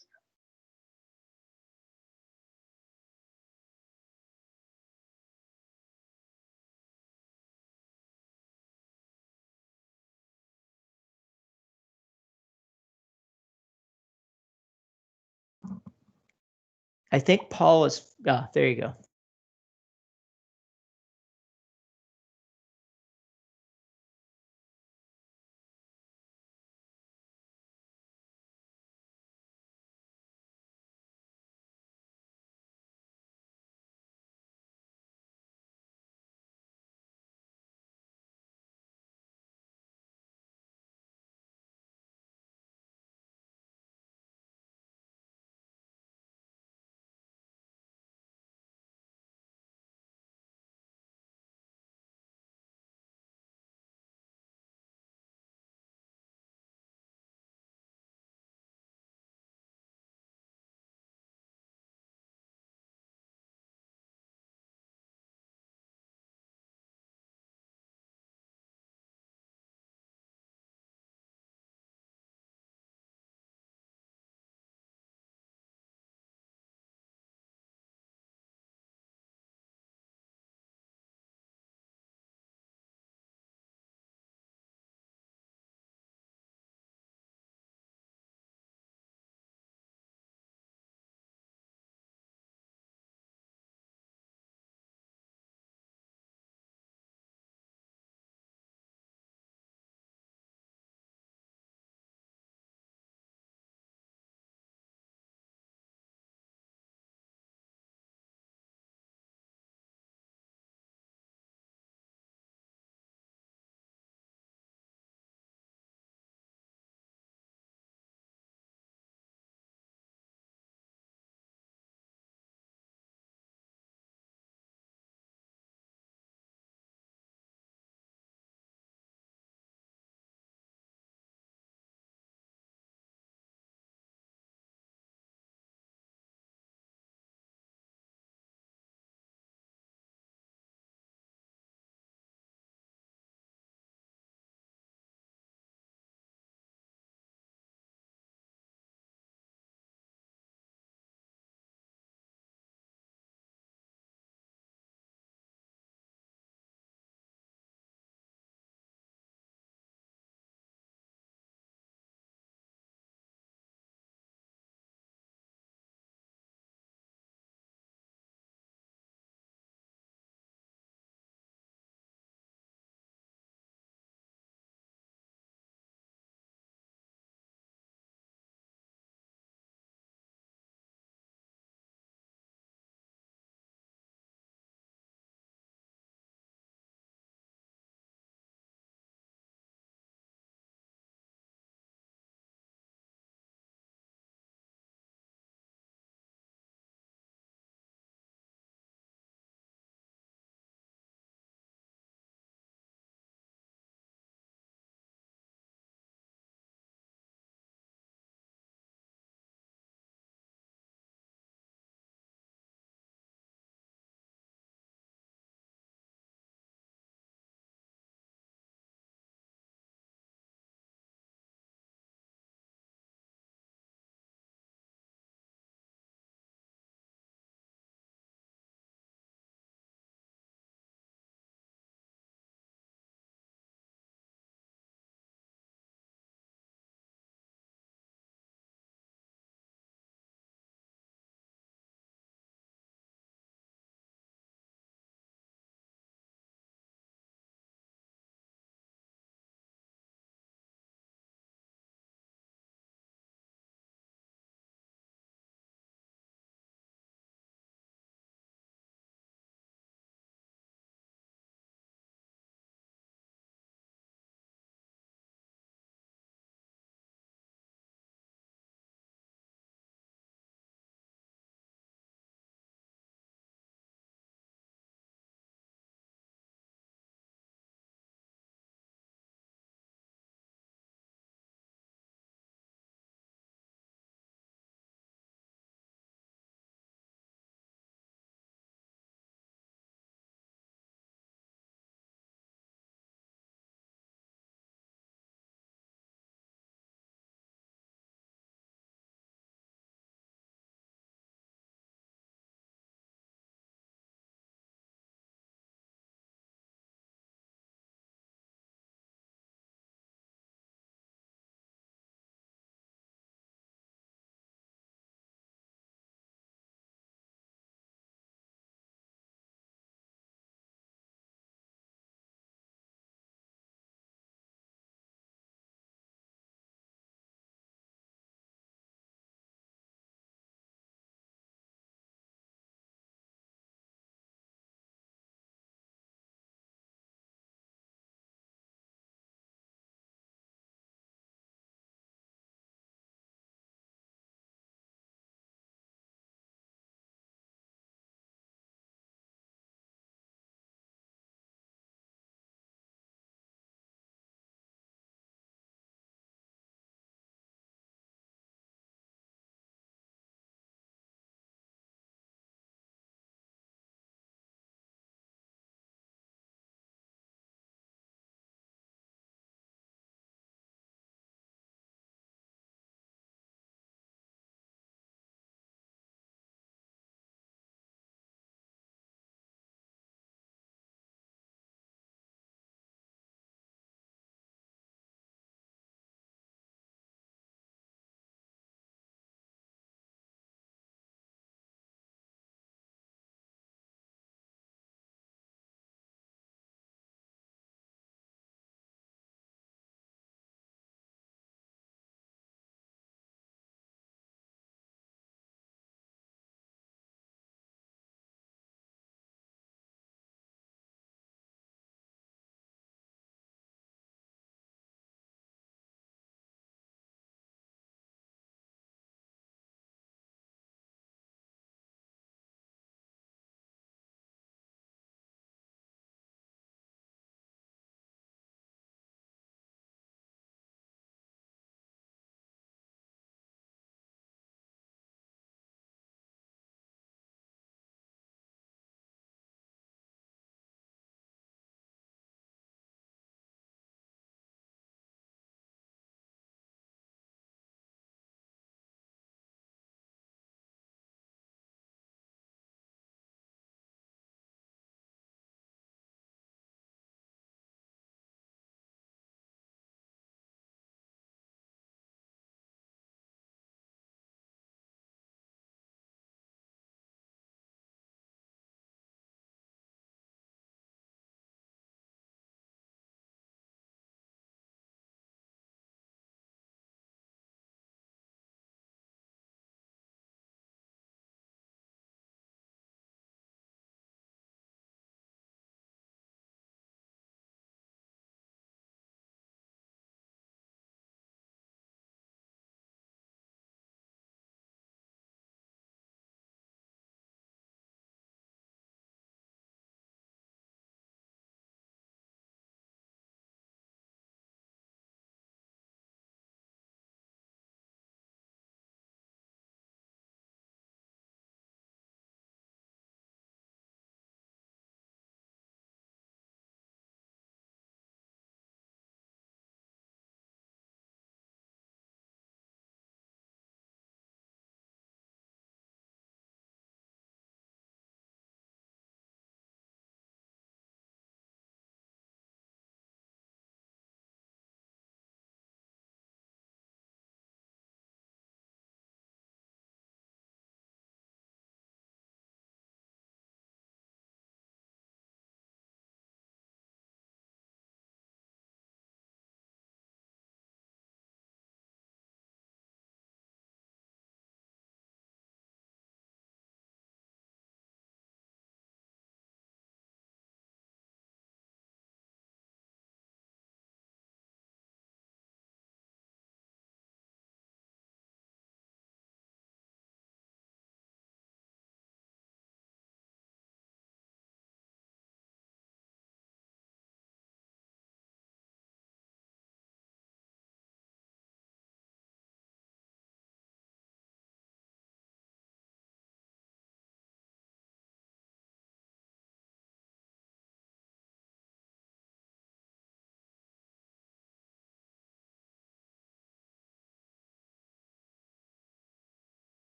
I think Paul is, there you go.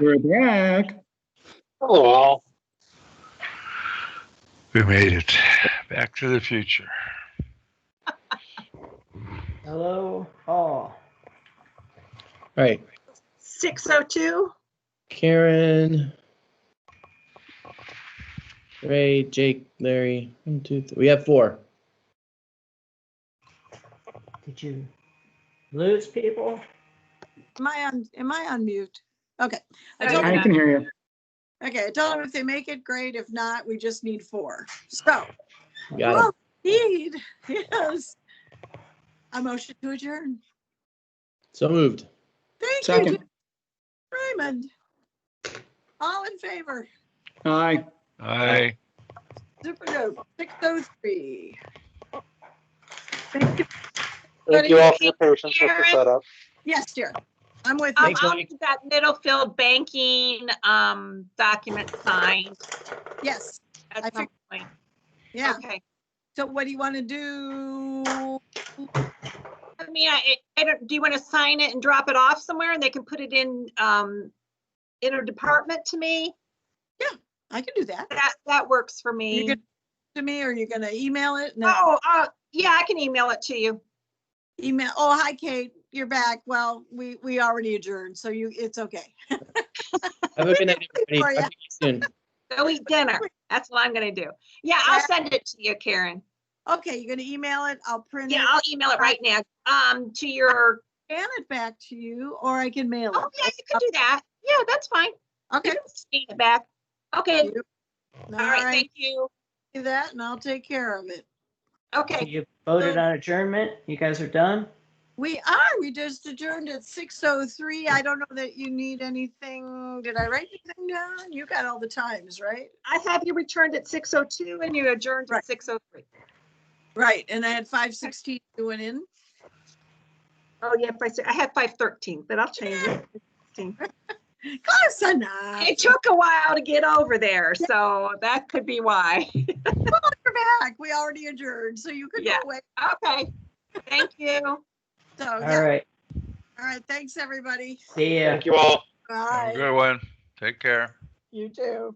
We're back. Hello, all. We made it. Back to the future. Hello, all. All right, 6:02. Karen, Ray, Jake, Larry. 1, 2, 3. We have 4. Did you lose people? Am I on mute? Okay. I No, told you're I them, can hear you. okay, I told them if they make it, great. If not, we just need 4. So, Got well, it. need, yes. A motion to adjourn. So moved. Thank you, Second. Raymond. All in favor? Aye. Aye. Super dope. 6:03. Thank you. Thank you all for your patience with the Karen. setup. Yes, dear. I'm with you. Thanks, I'll Mike. need that Middlefield banking document signed Yes. I at some figured- point. Yeah. Okay. So what do you want to do? I mean, do you want to sign it and drop it off somewhere and they can put it in interdepartment to me? Yeah, I can do that. That works for me. You can to me, or you're gonna email it? No. Oh, yeah, I can email it to you. Email. Oh, hi, Kate. You're back. Well, we already adjourned, so it's okay. Have a good night, everybody. For ya. Talk to you soon. Go eat dinner. That's what I'm gonna do. Yeah, I'll send it to you, Karen. Okay, you're gonna email it. I'll print it. Yeah, I'll email it right now. To your. Scan it back to you, or I can mail it. Oh, yeah, you can do that. Yeah, that's fine. Okay. You can scan it back. Okay. All All right, right. thank you. Do that, and I'll take care of it. Okay. You voted on adjournment? You guys are done? We are. We just adjourned at 6:03. I don't know that you need anything. Did I write anything down? You got all the times, right? I have you returned at 6:02 and you adjourned at 6:03. Right, and I had 5:16 going in. Oh, yeah, I had 5:13, but I'll change it. 16. Close enough. It took a while to get over there, so that could be why. Well, you're back. We already adjourned, so you could Yeah. go away. Okay. Thank you. So, All yeah. right. All right. Thanks, everybody. See ya. Thank you all. Have a Bye. good one. Take care. You too.